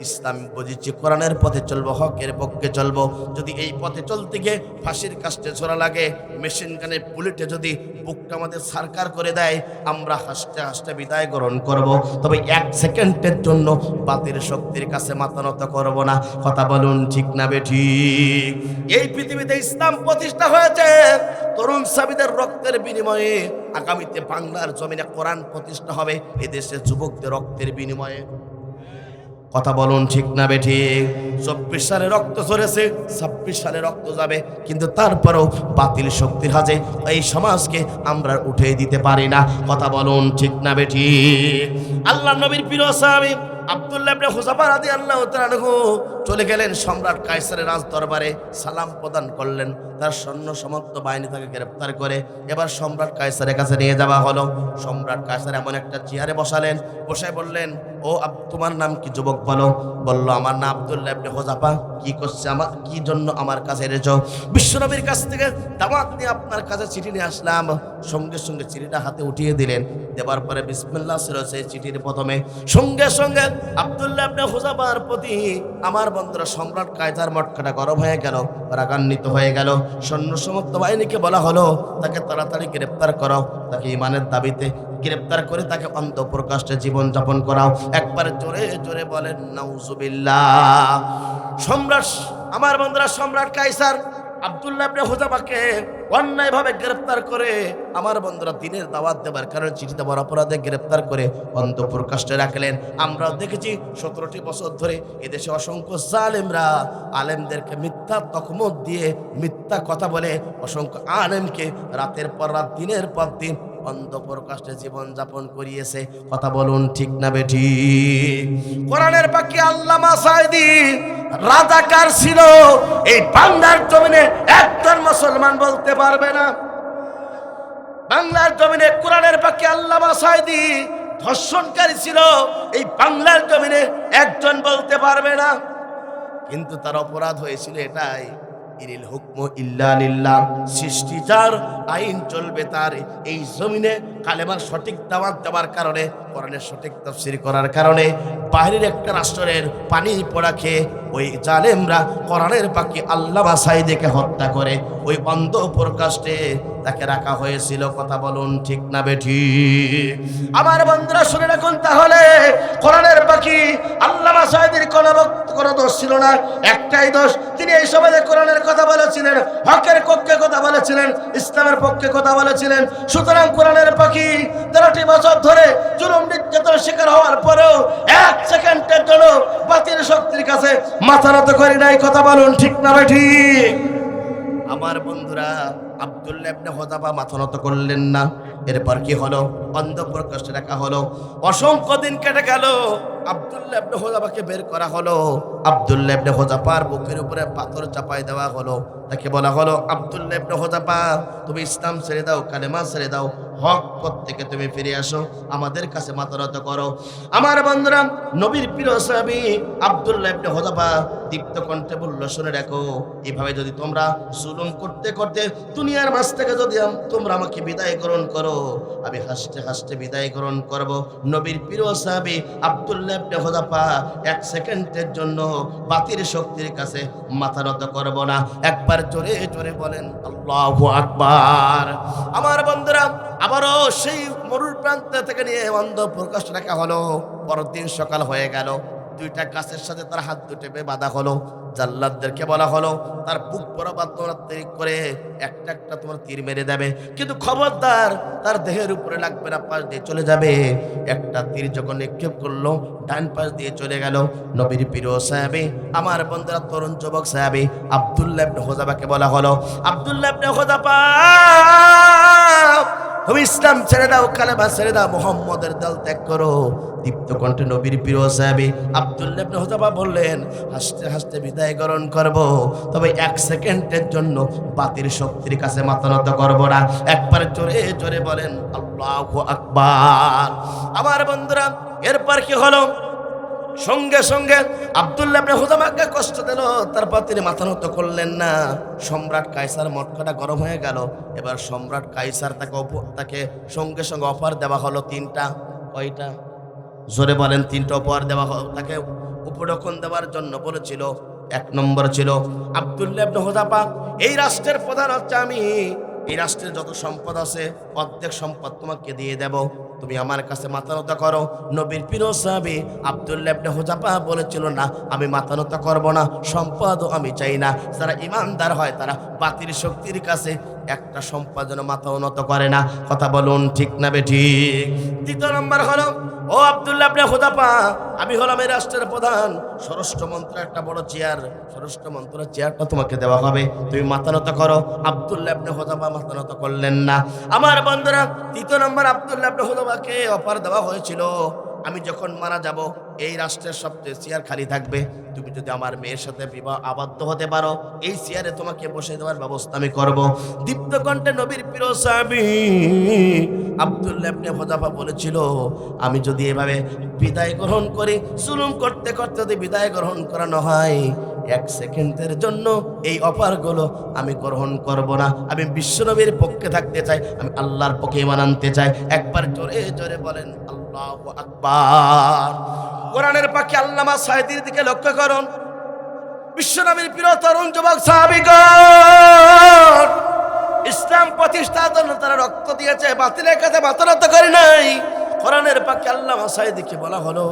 ইসলাম বুঝেছি, কোরআনের পথে চলবো, হকের পক্ষে চলবো। যদি এই পথে চলতে গিয়ে ফাঁসির কাস্টে ছোড়া লাগে, মেশিন গানের বুলেটে যদি বুকটা আমাদের সারকার করে দেয়, আমরা হাসতে হাসতে বিদায় গ্রহণ করব, তবে 1 সেকেন্ডের জন্য বাতিল শক্তির কাছে মাথা নত করব না। কথা বলুন ঠিক না বেঠিক? এই পৃথিবীতে ইসলাম প্রতিষ্ঠা হয়েছে তরুণ সাহাবীদের রক্তের বিনিময়ে। আগামীতে বাংলার জমিনে কোরআন প্রতিষ্ঠা হবে এদেশের যুবকদের রক্তের বিনিময়ে। কথা বলুন ঠিক না বেঠিক? 24 সালে রক্ত ঝরেছে, 26 সালে রক্ত যাবে, কিন্তু তারপরেও বাতিল শক্তির হাতে এই সমাজকে আমরা উঠে দিতে পারি না। কথা বলুন ঠিক না বেঠিক? আল্লাহ নবীর প্রিয় সাহাবী আব্দুল্লাহ ইবনে হুযাফা রাদিয়াল্লাহু তাআলা আনহু চলে গেলেন সম্রাট কায়সারের রাজ দরবারে, সালাম প্রদান করলেন। তার সৈন্য সমর্থ বাহিনী তাকে গ্রেফতার করে এবার সম্রাট কায়সারের কাছে নিয়ে যাওয়া হলো। সম্রাট কায়সার এমন একটা চেয়ারে বসালেন, বসে বললেন, ও তোমার নাম কি যুবক? বলল, আমার নাম আব্দুল্লাহ ইবনে হুযাফা। কি করছে, কি জন্য আমার কাছে এনেছো? বিশ্বনবীর কাছ থেকে দাওয়াত নিয়ে আপনার কাছে চিঠি নিয়ে আসলাম। সঙ্গে সঙ্গে চিঠিটা হাতে উঠিয়ে দিলেন। দেবার পরে বিসমিল্লাহ ছিল সেই চিঠির প্রথমে। সঙ্গে সঙ্গে আব্দুল্লাহ ইবনে হুযাফার প্রতি আমার বন্ধুরা সম্রাট কায়সার মটকাটা গরম হয়ে গেল, রাগান্বিত হয়ে গেল। সৈন্য সমর্থ বাহিনীকে বলা হলো, তাকে তাড়াতাড়ি গ্রেফতার করো, তাকে ইমানের দাবিতে গ্রেফতার করে তাকে অন্ধপ্রকাশ্যে জীবন যাপন করাও। একবার জোরে জোরে বলেন নাউজুবিল্লাহ। সম্রাট, আমার বন্ধুরা, সম্রাট কায়সার আব্দুল্লাহ ইবনে হুযাফাকে অন্যায়ভাবে গ্রেফতার করে আমার বন্ধুরা দিনের দাওয়াত দেবার কারণে চিঠিতে বড় অপরাধে গ্রেফতার করে অন্তঃপ্রকাশ্যে রাখলেন। আমরাও দেখেছি 17টি বছর ধরে এদেশে অসংখ্য জালেমরা আলেমদেরকে মিথ্যা তকমত দিয়ে মিথ্যা কথা বলে অসংখ্য আলেমকে রাতের পর রাত, দিনের পর দিন অন্ধপ্রকাশ্যে জীবন যাপন করিয়েছে। কথা বলুন ঠিক না বেঠিক? কোরআনের বাক্যে আল্লামা সাঈদী রাজাকার ছিল, এই বাংলার জমিনে একজন মুসলমান বলতে পারবে না। বাংলার জমিনে কোরআনের বাক্যে আল্লামা সাঈদী ধর্ষণকারী ছিল, এই বাংলার জমিনে একজন বলতে পারবে না। কিন্তু তার অপরাধ হয়েছিল এটাই, ইনিল হুকমু ইল্লা লিল্লাহ, সৃষ্টি যার, আইন চলবে তার। এই জমিনে কালেমার সঠিক দাওয়াত দেওয়ার কারণে, কোরআনের সঠিক তাফসীর করার কারণে বাইরের একটা রাষ্ট্রের পানি পড়া খেয়ে ওই জালেমরা কোরআনের বাকি আল্লামা সাঈদীকে হত্যা করে ওই অন্ধপ্রকাশ্যে তাকে রাখা হয়েছিল। কথা বলুন ঠিক না বেঠিক? আমার বন্ধুরা শুনে রাখুন, তাহলে কোরআনের বাকি আল্লামা সাঈদীর কোনো দোষ ছিল না, একটাই দোষ, তিনি এই সমাজে কোরআনের কথা বলেছিলেন, হকের পক্ষে কথা বলেছিলেন, ইসলামের পক্ষে কথা বলেছিলেন। সুতরাং কোরআনের পাখি 13টি বছর ধরে জুলুম নির্যাতনের শিকার হওয়ার পরেও 1 সেকেন্ডের জন্য বাতিল শক্তির কাছে মাথা নত করি নাই। কথা বলুন ঠিক না বেঠিক? আমার বন্ধুরা, আব্দুল্লাহ ইবনে হুযাফা মাথা নত করলেন না। এরপর কি হলো? অন্ধ প্রকাশ রাখা হলো। অসংখ্য দিন কেটে গেল। আব্দুল্লাহ ইবনে হুযাফাকে বের করা হলো। আব্দুল্লাহ ইবনে হুযাফার বুকের উপরে পাথর চাপায় দেওয়া হলো। তাকে বলা হলো, আব্দুল্লাহ ইবনে হুযাফা, তুমি ইসলাম ছেড়ে দাও, কালেমা ছেড়ে দাও, হক পথ থেকে তুমি ফিরে আসো, আমাদের কাছে মাথা নত করো। আমার বন্ধুরা, নবীর প্রিয় সাহাবী আব্দুল্লাহ ইবনে হুযাফা দীপ্ত কণ্ঠে বলল, শুনে রাখো, এভাবে যদি তোমরা জুলুম করতে করতে দুনিয়ার মাঝ থেকে যদি তোমরা আমাকে বিদায় গ্রহণ করো, আমি হাসতে হাসতে বিদায় গ্রহণ করব। নবীর প্রিয় সাহাবী আব্দুল্লাহ ইবনে হুযাফা এক সেকেন্ডের জন্য বাতিল শক্তির কাছে মাথা নত করব না। একবার জোরে জোরে বলেন আল্লাহু আকবার। আমার বন্ধুরা, আবারও সেই মরুর প্রান্ত থেকে নিয়ে অন্ধ প্রকাশ রাখা হলো। পরদিন সকাল হয়ে গেল। দুইটা গাছের সাথে তার হাত দুটো বাঁধা হলো। জাল্লাদদেরকে বলা হলো, তার বুক বরাবর তোমরা তীর করে একটা একটা তোমার তীর মেরে দেবে, কিন্তু খবরদার তার দেহের উপরে লাগবে না, পাশ দিয়ে চলে যাবে। একটা তীর যখন নিক্ষেপ করলো, ডান পাশ দিয়ে চলে গেল। নবীর প্রিয় সাহাবী, আমার বন্ধুরা, তরুণ যুবক সাহাবী আব্দুল্লাহ ইবনে হুযাফাকে বলা হলো, আব্দুল্লাহ ইবনে হুযাফা, তুমি ইসলাম ছেড়ে দাও, কালেমা ছেড়ে দাও, মুহাম্মদের দল ত্যাগ করো। দীপ্ত কণ্ঠে নবীর প্রিয় সাহাবী আব্দুল্লাহ ইবনে হুযাফা বললেন, হাসতে হাসতে বিদায় গ্রহণ করব, তবে এক সেকেন্ডের জন্য বাতিল শক্তির কাছে মাথা নত করব না। একবার জোরে জোরে বলেন আল্লাহু আকবার। আমার বন্ধুরা, এরপর কি হলো? সঙ্গে সঙ্গে আব্দুল্লাহ ইবনে হুযাফাকে কষ্ট দিল, তারপর তিনি মাথা নত করলেন না। সম্রাট কায়সার মটকাটা গরম হয়ে গেল। এবার সম্রাট কায়সার তাকে সঙ্গে সঙ্গে অফার দেওয়া হলো তিনটা। কয়টা? জোরে বলেন। তিনটা অফার দেওয়া হলো তাকে। উপঢৌকন দেওয়ার জন্য বলেছিল। এক নম্বর ছিল, আব্দুল্লাহ ইবনে হুযাফা, এই রাষ্ট্রের প্রধান হচ্ছে আমি, এই রাষ্ট্রের যত সম্পদ আছে অর্ধেক সম্পদ তোমাকে দিয়ে দেব, তুমি আমার কাছে মাথা নত করো। নবীর প্রিয় সাহাবী আব্দুল্লাহ ইবনে হুযাফা বলেছিল, না, আমি মাথা নত করব না, সম্পদও আমি চাই না। যারা ইমানদার হয় তারা বাতিল শক্তির কাছে একটা সম্পদ যেন মাথা উন্নত করে না। কথা বলুন ঠিক না বেঠিক? দ্বিতীয় নম্বর হলো, ও আব্দুল্লাহ ইবনে হুযাফা, আমি হলাম এই রাষ্ট্রের প্রধান, স্বরাষ্ট্র মন্ত্রীর একটা বড় চেয়ার, স্বরাষ্ট্র মন্ত্রীর চেয়ারটা তোমাকে দেওয়া হবে, তুমি মাথা নত করো। আব্দুল্লাহ ইবনে হুযাফা মাথা নত করলেন না। আমার বন্ধুরা, তৃতীয় নম্বর আব্দুল্লাহ ইবনে হুযাফাকে অফার দেওয়া হয়েছিল, আমি যখন মারা যাব এই রাষ্ট্রের সবচেয়ে চেয়ার খালি থাকবে, তুমি যদি আমার মেয়ের সাথে বিবাহ আবদ্ধ হতে পারো, এই চেয়ারে তোমাকে বসে দেওয়ার ব্যবস্থা আমি করব। দীপ্ত কণ্ঠে নবীর প্রিয় সাহাবী আব্দুল্লাহ ইবনে হুযাফা বলেছিল, আমি যদি এভাবে বিদায় গ্রহণ করি, জুলুম করতে করতে যদি বিদায় গ্রহণ করানো হয়, এক সেকেন্ডের জন্য এই অফারগুলো আমি গ্রহণ করব না। আমি বিশ্বনবীর পক্ষে থাকতে চাই, আমি আল্লাহর পক্ষে ঈমান আনতে চাই। একবার জোরে জোরে বলেন আল্লাহু আকবার। কোরআনের পাখি আল্লামা সাঈদীর দিকে লক্ষ্য করুন। বিশ্বনবীর প্রিয় তরুণ যুবক সাহাবীগণ, ইসলাম প্রতিষ্ঠার জন্য তারা রক্ত দিয়েছে, বাতিলের কাছে মাথা নত করে নাই। কোরআনের পাখি আল্লামা সাঈদীকে বলা হলো,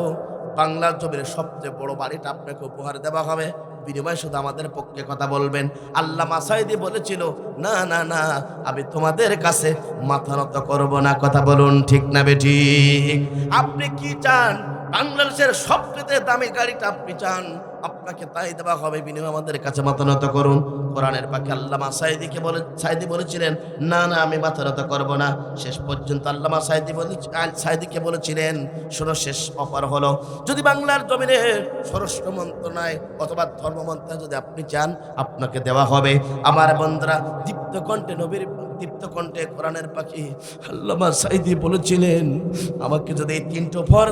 বাংলার জমির সবচেয়ে বড় বাড়িটা আপনাকে উপহার দেওয়া হবে, বিনিময়ে শুধু আমাদের পক্ষে কথা বলবেন। আল্লামা সাঈদী বলেছিল, না না না, আমি তোমাদের কাছে মাথা নত করব না। কথা বলুন ঠিক না বেঠিক? আপনি কি চান? বাংলাদেশের সবচেয়ে দামি গাড়িটা আপনি চান, আপনাকে তাই দেওয়া হবে, বিনিময়ে আমাদের কাছে মাথা নত করুন। কোরআনের পাখি আল্লামা সাঈদী বলেছিলেন, না না, আমি মাথা নত করব না। শেষ পর্যন্ত আল্লামা সাঈদীকে বলেছিলেন, শোনো, শেষ অফার হলো, যদি বাংলার জমিনে স্বরাষ্ট্র মন্ত্রণালয় অথবা ধর্ম মন্ত্রণালয় যদি আপনি চান, আপনাকে দেওয়া হবে। আমার বন্ধুরা, দীপ্ত কণ্ঠে নবীর দীপ্ত কণ্ঠে কোরআনের পাখি আল্লামা সাঈদী বলেছিলেন, আমাকে যদি এই তিনটে অফার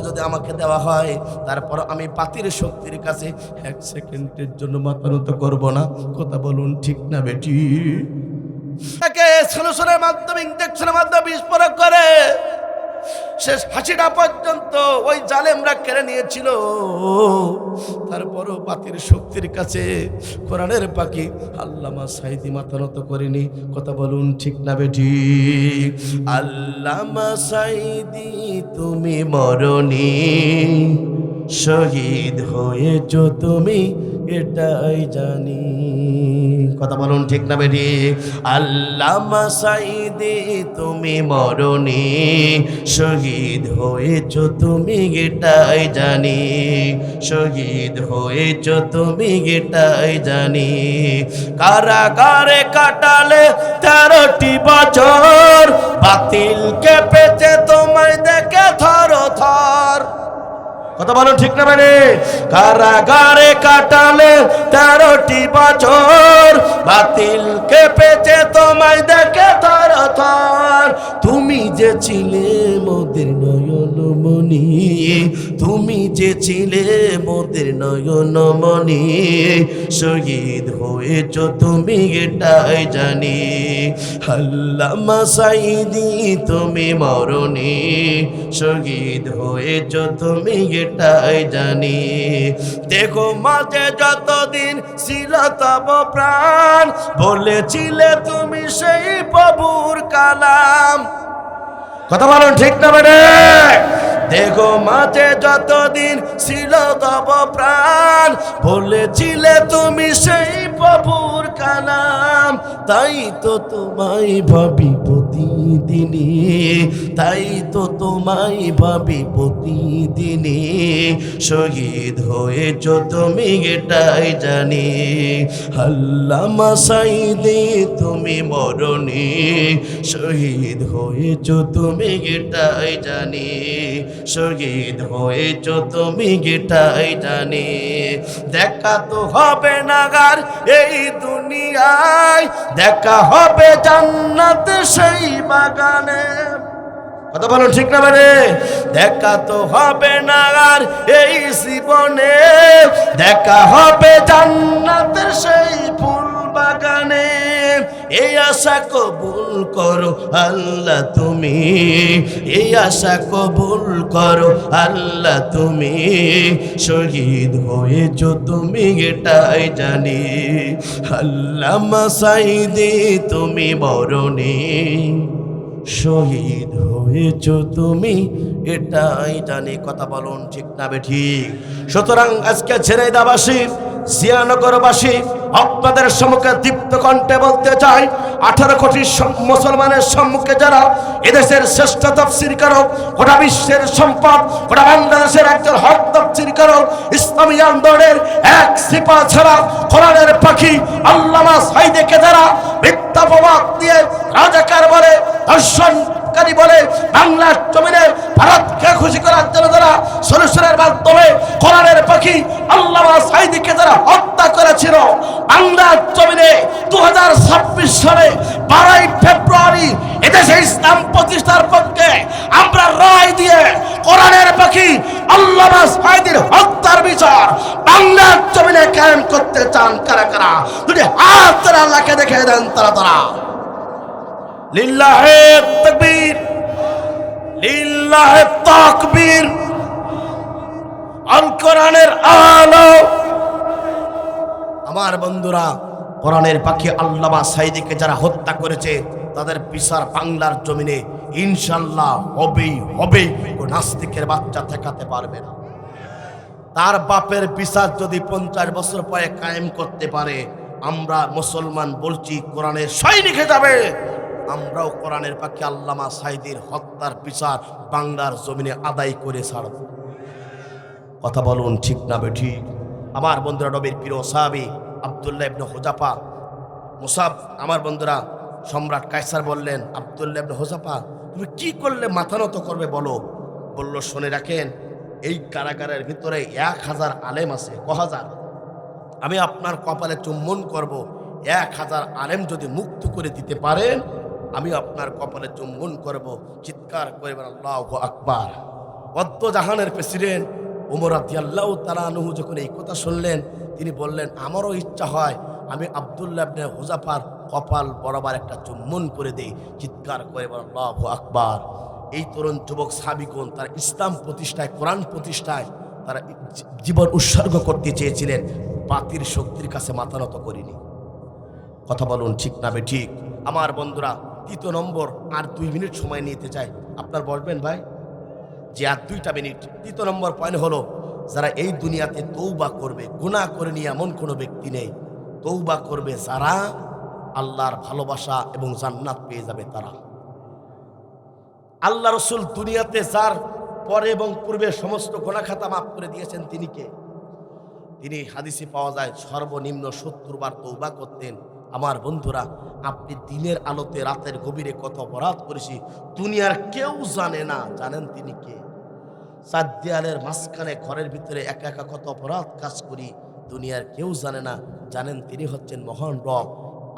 যদি আমাকে দেওয়া হয়, তারপর আমি বাতিল শক্তির কাছে এক সেকেন্ডের জন্য মাথা নত করব না। কথা বলুন ঠিক না বেটি? তাকে সলিউশনের মাধ্যমে, ইনজেকশনের মাধ্যমে বিস্ফোরক করে শেষ হাসিটা পর্যন্ত ওই জালেমরা কেড়ে নিয়েছিল। তারপরও বাতিল শক্তির কাছে কোরআনের পাখি আল্লামা সাঈদী মাথা নত করেনি। কথা বলুন ঠিক না বেটি? আল্লামা সাঈদী তুমি মরনি, শহীদ হয়েছ তুমি এটাই জানি। কথা বলুন ঠিক না বেটি? আল্লামা সাঈদী তুমি মরনি, শহীদ হয়েছ তুমি এটাই জানি, শহীদ হয়েছ তুমি এটাই জানি। কারাগারে কাটালে 13টি বছর, বাতিল কেঁপেছে তোমায় দেখে থর থর। কথা বলুন ঠিক না মানে? কারাগারে কাটালে 13টি বছর, বাতিল কেঁপেছে তোমায় দেখে থর থর। তুমি যে ছিলে মোদের নয়নমণি, তুমি যে ছিলে মোদের নয়নমণি, শহীদ হয়েছ তুমি এটাই জানি। আল্লামা সাঈদী তুমি মরনি, শহীদ হয়েছ তুমি এটাই জানি। দেখো মাঝে যতদিন ছিল তব প্রাণ, বলেছিলে তুমি সেই প্রভুর কালাম। কথা বলুন ঠিক না বেড়ে? দেখো মাঝে যতদিন ছিল তব প্রাণ, বলেছিলে তুমি সেই প্রভুর কালাম। তাই তো তোমায় ভাবি প্রতিদিনই, তাই তো তোমায় ভাবি প্রতিদিনই, শহীদ হয়েছ তুমি এটাই জানি। আল্লামা সাঈদী তুমি মরনি, শহীদ হয়েছ তুমি এটাই জানি, শহীদ হয়েছ তুমি এটাই জানি। দেখা তো হবে না আর এই দুনিয়ায়, দেখা হবে জান্নাত সেই বাগানে। কথা বলুন ঠিক না মানে? দেখা তো হবে না আর এই জীবনে, দেখা হবে জান্নাতের সেই ফুল বাগানে। এই আশা কবুল করো আল্লাহ তুমি, এই আশা কবুল করো আল্লাহ তুমি, শহীদ হয়েছ তুমি এটাই জানি। আল্লামা সাঈদী তুমি মরনি, শহীদ হয়েছ তুমি এটাই জানি। কথা বলুন ঠিক না বেঠিক? সুতরাং আজকে ঝিনাইদহবাসী, জিয়ানগরবাসী আপনাদের সম্মুখে দীপ্ত কণ্ঠে বলতে চাই, 18 কোটি মুসলমানের সম্মুখে যারা এদেশের শ্রেষ্ঠ তাফসীরকারক, গোটা বিশ্বের সম্পদ, গোটা বাংলাদেশের একজন হক তাফসীরকারক, ইসলামী আন্দোলনের এক সিপাহ ছাড়া কোরআনের পাখি আল্লামা সাঈদীকে যারা মিথ্যাপবাদ দিয়ে রাজাকার বলে, দর্শনকারী বলে, বাংলার জমিনে ভারতকে খুশি করার জন্য যারা সলিউশনের মাধ্যমে কোরআনের পাখি আল্লামা সাঈদীকে যারা হত্যা করেছিল, বাংলার জমিনে 2026 সালে 12ই ফেব্রুয়ারি এদেশে ইসলাম প্রতিষ্ঠার পক্ষে আমরা রায় দিয়ে কোরআনের পাখি আল্লামা সাঈদীর হত্যার বিচার বাংলার জমিনে কায়েম করতে চান কারা কারা? যদি হাত তারা আল্লাহকে দেখে দেন তারা তারা। লিল্লাহে তাকবীর, লিল্লাহে তাকবীর। আল কোরআনের আলো। আমার বন্ধুরা, কোরআনের পাখি আল্লামা সাঈদীকে যারা হত্যা করেছে তাদের বিচার বাংলার জমিনে ইনশাআল্লাহ হবেই হবে। ও নাস্তিকের বাচ্চা ঠেকাতে পারবে না। তার বাপের বিচার যদি 50 বছর পরে কায়েম করতে পারে, আমরা মুসলমান বলছি কোরআনের সৈনিক হয়ে যাবে। আমরাও কোরআনের পাখি আল্লামা সাঈদীর হত্যার বিচার বাংলার জমিনে আদায় করে ছাড়ব। কথা বলুন ঠিক না বেঠিক? আমার বন্ধুরা, নবীর প্রিয় সাহাবী আব্দুল্লাহ ইবনে হুযাফা মুসাব, আমার বন্ধুরা, সম্রাট কায়সার বললেন, আব্দুল্লাহ ইবনে হুযাফা তুমি কি করলে মাথা নত করবে বলো? বলল, শুনে রাখেন, এই কারাগারের ভিতরে 1000 আলেম আছে। 1000? আমি আপনার কপালে চুম্বন করব। 1000 আলেম যদি মুক্ত করে দিতে পারেন, আমি আপনার কপালে চুম্বন করব। চিৎকার করে আল্লাহু আকবার। অদ্য জাহানের প্রেসিডেন্ট ওমর রাদিয়াল্লাহু তাআলা আনহু যখন এই কথা শুনলেন, তিনি বললেন, আমারও ইচ্ছা হয় আমি আব্দুল্লাহ ইবনে হুযাফার কপাল বরাবর একটা চুম্বন করে দেই। চিৎকার করে আল্লাহু আকবার। এই তরুণ যুবক সাহাবীগণ তারা ইসলাম প্রতিষ্ঠায়, কোরআন প্রতিষ্ঠায় তারা জীবন উৎসর্গ করতে চেয়েছিলেন। বাতিল শক্তির কাছে মাথা নত করিনি। কথা বলুন ঠিক না বেঠিক? আমার বন্ধুরা, 3 নম্বর, আর 2 মিনিট সময় নিতে চাই। আপনার বলবেন ভাই যে আর 2টা মিনিট। 3 নম্বর পয়েন্ট হলো যারা এই দুনিয়াতে তৌবা করবে, গুনাহ করে নিয়ে এমন কোনো ব্যক্তি নেই। তৌবা করবে যারা আল্লাহর ভালোবাসা এবং জান্নাত পেয়ে যাবে তারা। আল্লাহ রসুল দুনিয়াতে যার পরে এবং পূর্বে সমস্ত গুনাহ খাতা মাফ করে দিয়েছেন তিনি কে? তিনি হাদিসে পাওয়া যায় সর্বনিম্ন 70 বার তৌবা করতেন। আমার বন্ধুরা, আপনি দিনের আলোতে রাতের গভীরে কত অপরাধ করেছি দুনিয়ার কেউ জানে না, জানেন তিনি কে? চার দেয়ালের মাঝখানে ঘরের ভিতরে একা একা কত অপরাধ কাজ করি দুনিয়ার কেউ জানে না, জানেন তিনি হচ্ছেন মহান রব।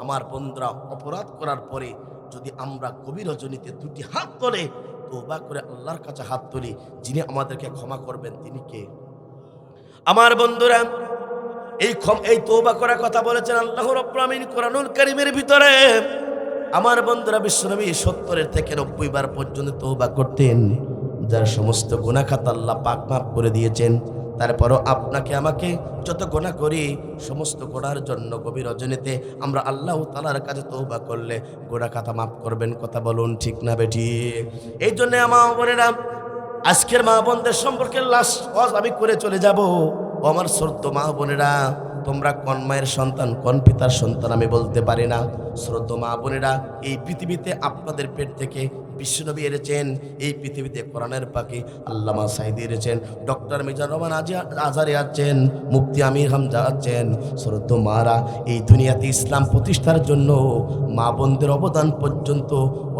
আমার বন্ধুরা, অপরাধ করার পরে যদি আমরা গভীর রজনীতে দুটি হাত তোলে তওবা করে আল্লাহর কাছে হাত তুলি, যিনি আমাদেরকে ক্ষমা করবেন তিনি কে? আমার বন্ধুরা, এই তওবা করার কথা বলেছেন আল্লাহ রাব্বুল আমিন কোরআনুল কারীমের ভিতরে। আমার বন্ধুরা, বিশ্বনবী 70 থেকে 90 বার পর্যন্ত তওবা করতেন, যার সমস্ত গুনাহ খাতা আল্লাহ পাক মাফ করে দিয়েছেন। তারপরও আপনাকে আমাকে যত গুনাহ করি সমস্ত গুনার জন্য গভীর রজনীতে আমরা আল্লাহ তাআলার কাছে তওবা করলে গুনাহ খাতা মাফ করবেন। কথা বলুন ঠিক না বেঠিক? এই জন্য আমার বোনেরা, আজকের মা বোনদের সম্পর্কে লাস্ট ওয়াজ আমি করে চলে যাব। ও আমার শ্রদ্ধ মা বোনেরা, তোমরা কোন মায়ের সন্তান কোন পিতার সন্তান আমি বলতে পারি না। শ্রদ্ধ মা বোনেরা, এই পৃথিবীতে আপনাদের পেট থেকে বিশ্বনবী এনেছেন, এই পৃথিবীতে কোরআনের পাখি আল্লামা সাঈদী এনেছেন, ডক্টর মিজানুর রহমান আজহারী আছেন, মুফতি আমির হামজা আছেন। শ্রদ্ধ মারা, এই দুনিয়াতে ইসলাম প্রতিষ্ঠার জন্য মা বোনদের অবদান পর্যন্ত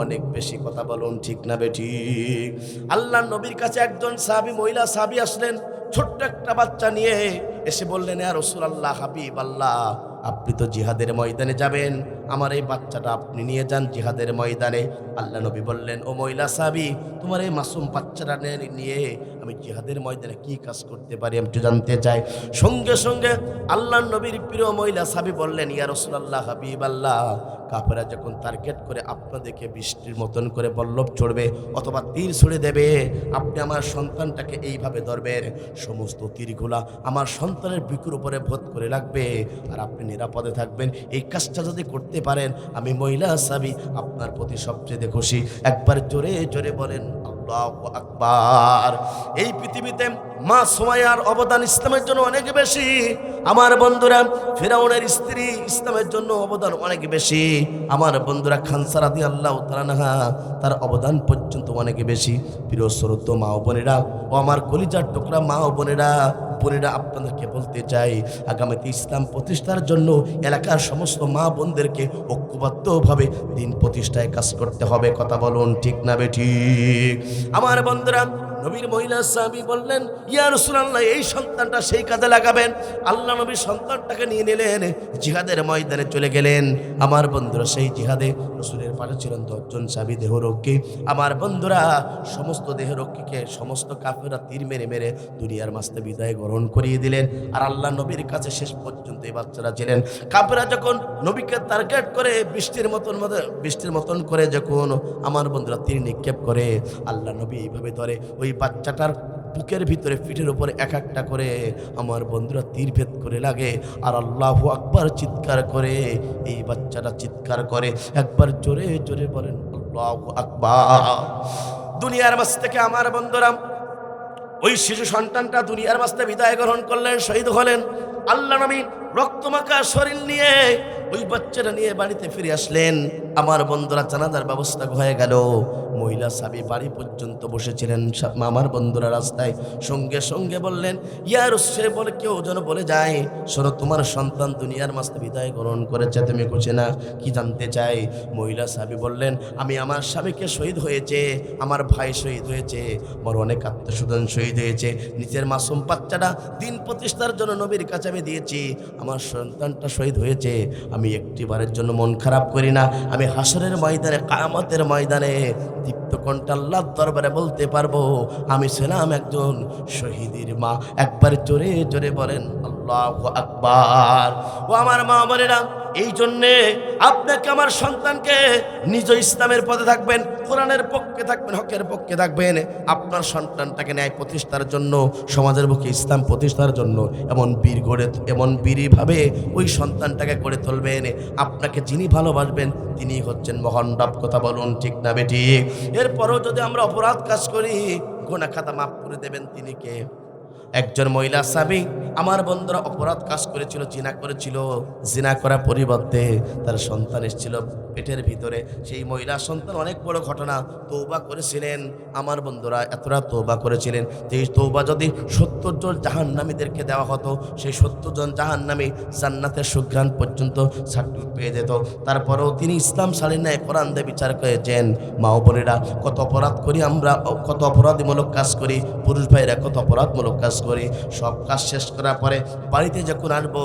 অনেক বেশি। কথা বলুন ঠিক না বেঠিক? আল্লাহর নবীর কাছে একজন সাহাবী, মহিলা সাহাবী আসলেন ছোট্ট একটা বাচ্চা নিয়ে, এসে বললেন, ইয়া রাসূলুল্লাহ, হাবিব আল্লাহ, আপনি তো জিহাদের ময়দানে যাবেন, আমার এই বাচ্চাটা আপনি নিয়ে যান জিহাদের ময়দানে। আল্লাহ নবী বললেন, ও মহিলা সাহাবী, তোমার এই মাসুম বাচ্চাটা নিয়ে আমি জিহাদের ময়দানে কি কাজ করতে পারি আমি একটু জানতে চাই। সঙ্গে সঙ্গে আল্লাহ নবীর প্রিয় মহিলা সাহাবী বললেন, ইয়া রাসূলুল্লাহ, হাবিব আল্লাহ, কাফেররা যখন টার্গেট করে আপনাদেরকে বৃষ্টির মতন করে বল্লভ ছড়বে অথবা তীর ছুড়ে দেবে, আপনি আমার সন্তানটাকে এইভাবে ধরবেন, সমস্ত তীরগুলা আমার সন্তানের বুকের উপরে ভোট করে লাগবে, আর আপনি নিরাপদে থাকবেন। এই কাজটা যদি করতে পারেন, আমি মহিলা সাহাবী আপনার প্রতি সবচেয়ে খুশি। একবার জোরে জোরে বলেন আল্লাহু আকবার। এই পৃথিবীতে মা সুমাইয়ার অবদান ইসলামের জন্য অনেক বেশি। আমার বন্ধুরা, ফিরাউনের স্ত্রী ইসলামের জন্য অবদান অনেক বেশি। আমার বন্ধুরা, খানসা রাদিয়াল্লাহু তাআলা আনহা, তার অবদান পর্যন্ত অনেক বেশি। প্রিয় শ্রদ্ধ মা ও বোনেরা, ও আমার কলিজার টুকরা মা ও বোনেরা, আপনাদেরকে বলতে চাই, আগামীতে ইসলাম প্রতিষ্ঠার জন্য এলাকার সমস্ত মা বোনদেরকে ঐক্যবদ্ধভাবে দিন প্রতিষ্ঠায় কাজ করতে হবে। কথা বলুন ঠিক না বেঠিক? আমার বন্ধুরা, নবীর মহিলা সাহাবী বললেন, ইয়া রাসূলুল্লাহ, এই সন্তানটা সেই কাজে লাগাবেন। আল্লাহ নবী সন্তানটাকে নিয়ে নিলেন, জিহাদের ময়দানে চলে গেলেন। আমার বন্ধুরা, সেই জিহাদে রাসূলের পাশে ছিলেন 10 জন সাহাবী দেহরক্ষী। আমার বন্ধুরা, সমস্ত দেহরক্ষীকে সমস্ত কাফেররা তীর মেরে মেরে দুনিয়ার মাঝে বিদায় গ্রহণ করিয়ে দিলেন। আর আল্লাহ নবীর কাছে শেষ পর্যন্ত এই বাচ্চারা ছিলেন। কাফেররা যখন নবীকে টার্গেট করে বৃষ্টির মতন করে যখন আমার বন্ধুরা তীর নিক্ষেপ করে, আল্লাহ নবী এইভাবে ধরে ওই বাচ্চাটার বুকের ভিতরে, পিঠের উপরে এক একটা করে আমার বন্ধুরা তীর ভেদ করে লাগে। আর আল্লাহু আকবার চিৎকার করে এই বাচ্চাটা চিৎকার করে। একবার জোরে জোরে বলেন আল্লাহু আকবার। দুনিয়ার মাঝ থেকে আমার বন্ধুরা ওই শিশু সন্তানটা দুনিয়ার মাঝ থেকে বিদায় গ্রহণ করলেন, শহীদ হলেন। আল্লাহ নবী রক্তমাখা শরীর নিয়ে ওই বাচ্চাটা নিয়ে বাড়িতে ফিরে আসলেন। আমার বন্ধুরা, জানাজার ব্যবস্থা হয়ে গেল। মহিলা সাহাবী বাড়ি পর্যন্ত বসেছিলেন। আমার বন্ধুরা রাস্তায় সঙ্গে সঙ্গে বললেন, ইয়া রাসূল, বলে কেউ যেন বলে যায়, শোনো, তোমার সন্তান দুনিয়ার মাঝে বিদায় গ্রহণ করেছে, তুমি খুশি না? কি জানতে চাই? মহিলা সাহাবী বললেন, আমি আমার স্বামীকে শহীদ হয়েছে, আমার ভাই শহীদ হয়েছে, আমার অনেক আত্মস্বজন শহীদ হয়েছে, নিজের মাসুম বাচ্চাটা দিন প্রতিষ্ঠার জন্য নবীর কাছে আমি দিয়েছি, আমার সন্তানটা শহীদ হয়েছে। আমি একটিবারের জন্য মন খারাপ করি না। আমি হাসরের ময়দানে, কিয়ামতের ময়দানে দীপ্ত কণ্ঠে আল্লাহর দরবারে বলতে পারবো, আমি ছিলাম একজন শহীদের মা। একবার জোরে জোরে বলেন আল্লাহু আকবার। ও আমার মা বোনেরা, এই জন্যে আপনাকে, আমার সন্তানকে নিজ ইসলামের পথে থাকবেন, কোরআনের পক্ষে থাকবেন, হকের পক্ষে থাকবেন। আপনার সন্তানটাকে ন্যায় প্রতিষ্ঠার জন্য, সমাজের বুকে ইসলাম প্রতিষ্ঠার জন্য এমন বীরভাবে ওই সন্তানটাকে গড়ে তুলবেন। আপনাকে যিনি ভালোবাসবেন তিনি হচ্ছেন মহান রব। কথা বলুন ঠিক না বেঠিক? এরপরও যদি আমরা অপরাধ কাজ করি, গুনাহ খাতা মাফ করে দেবেন তিনি কে? একজন মহিলা সাহাবী আমার বন্ধুরা অপরাধ কাজ করেছিল, জিনা করেছিল। জিনা করার পরিবর্তে তার সন্তান এসেছিল পেটের ভিতরে। সেই মহিলা সন্তান অনেক বড় ঘটনা, তওবা করেছিলেন। আমার বন্ধুরা এতটা তওবা করেছিলেন যে এই তওবা যদি 70 জন জাহান্নামীদেরকে দেওয়া হতো, সেই 70 জন জাহান্নামী জান্নাতের সুঘ্রাণ পর্যন্ত সার্টিফিকেট পেয়ে যেত। তারপরেও তিনি ইসলাম ছাড়েন নাই, কোরআন দিয়ে বিচার করেছেন। মা ও বোনেরা, কত অপরাধ করি আমরা, কত অপরাধমূলক কাজ করি, পুরুষ ভাইরা কত অপরাধমূলক কাজ করি। সব কাজ শেষ করার পরে বাড়িতে যখন আসবো,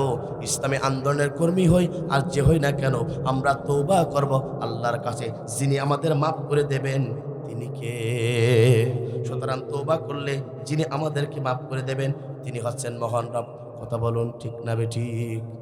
ইসলামী আন্দোলনের কর্মী হই আর যে হই না কেন, আমরা তওবা করব আল্লাহর কাছে, যিনি আমাদের মাফ করে দেবেন তিনি কে? সুতরাং তওবা করলে যিনি আমাদেরকে মাফ করে দেবেন তিনি হচ্ছেন মহান রব। কথা বলুন ঠিক না বেঠিক?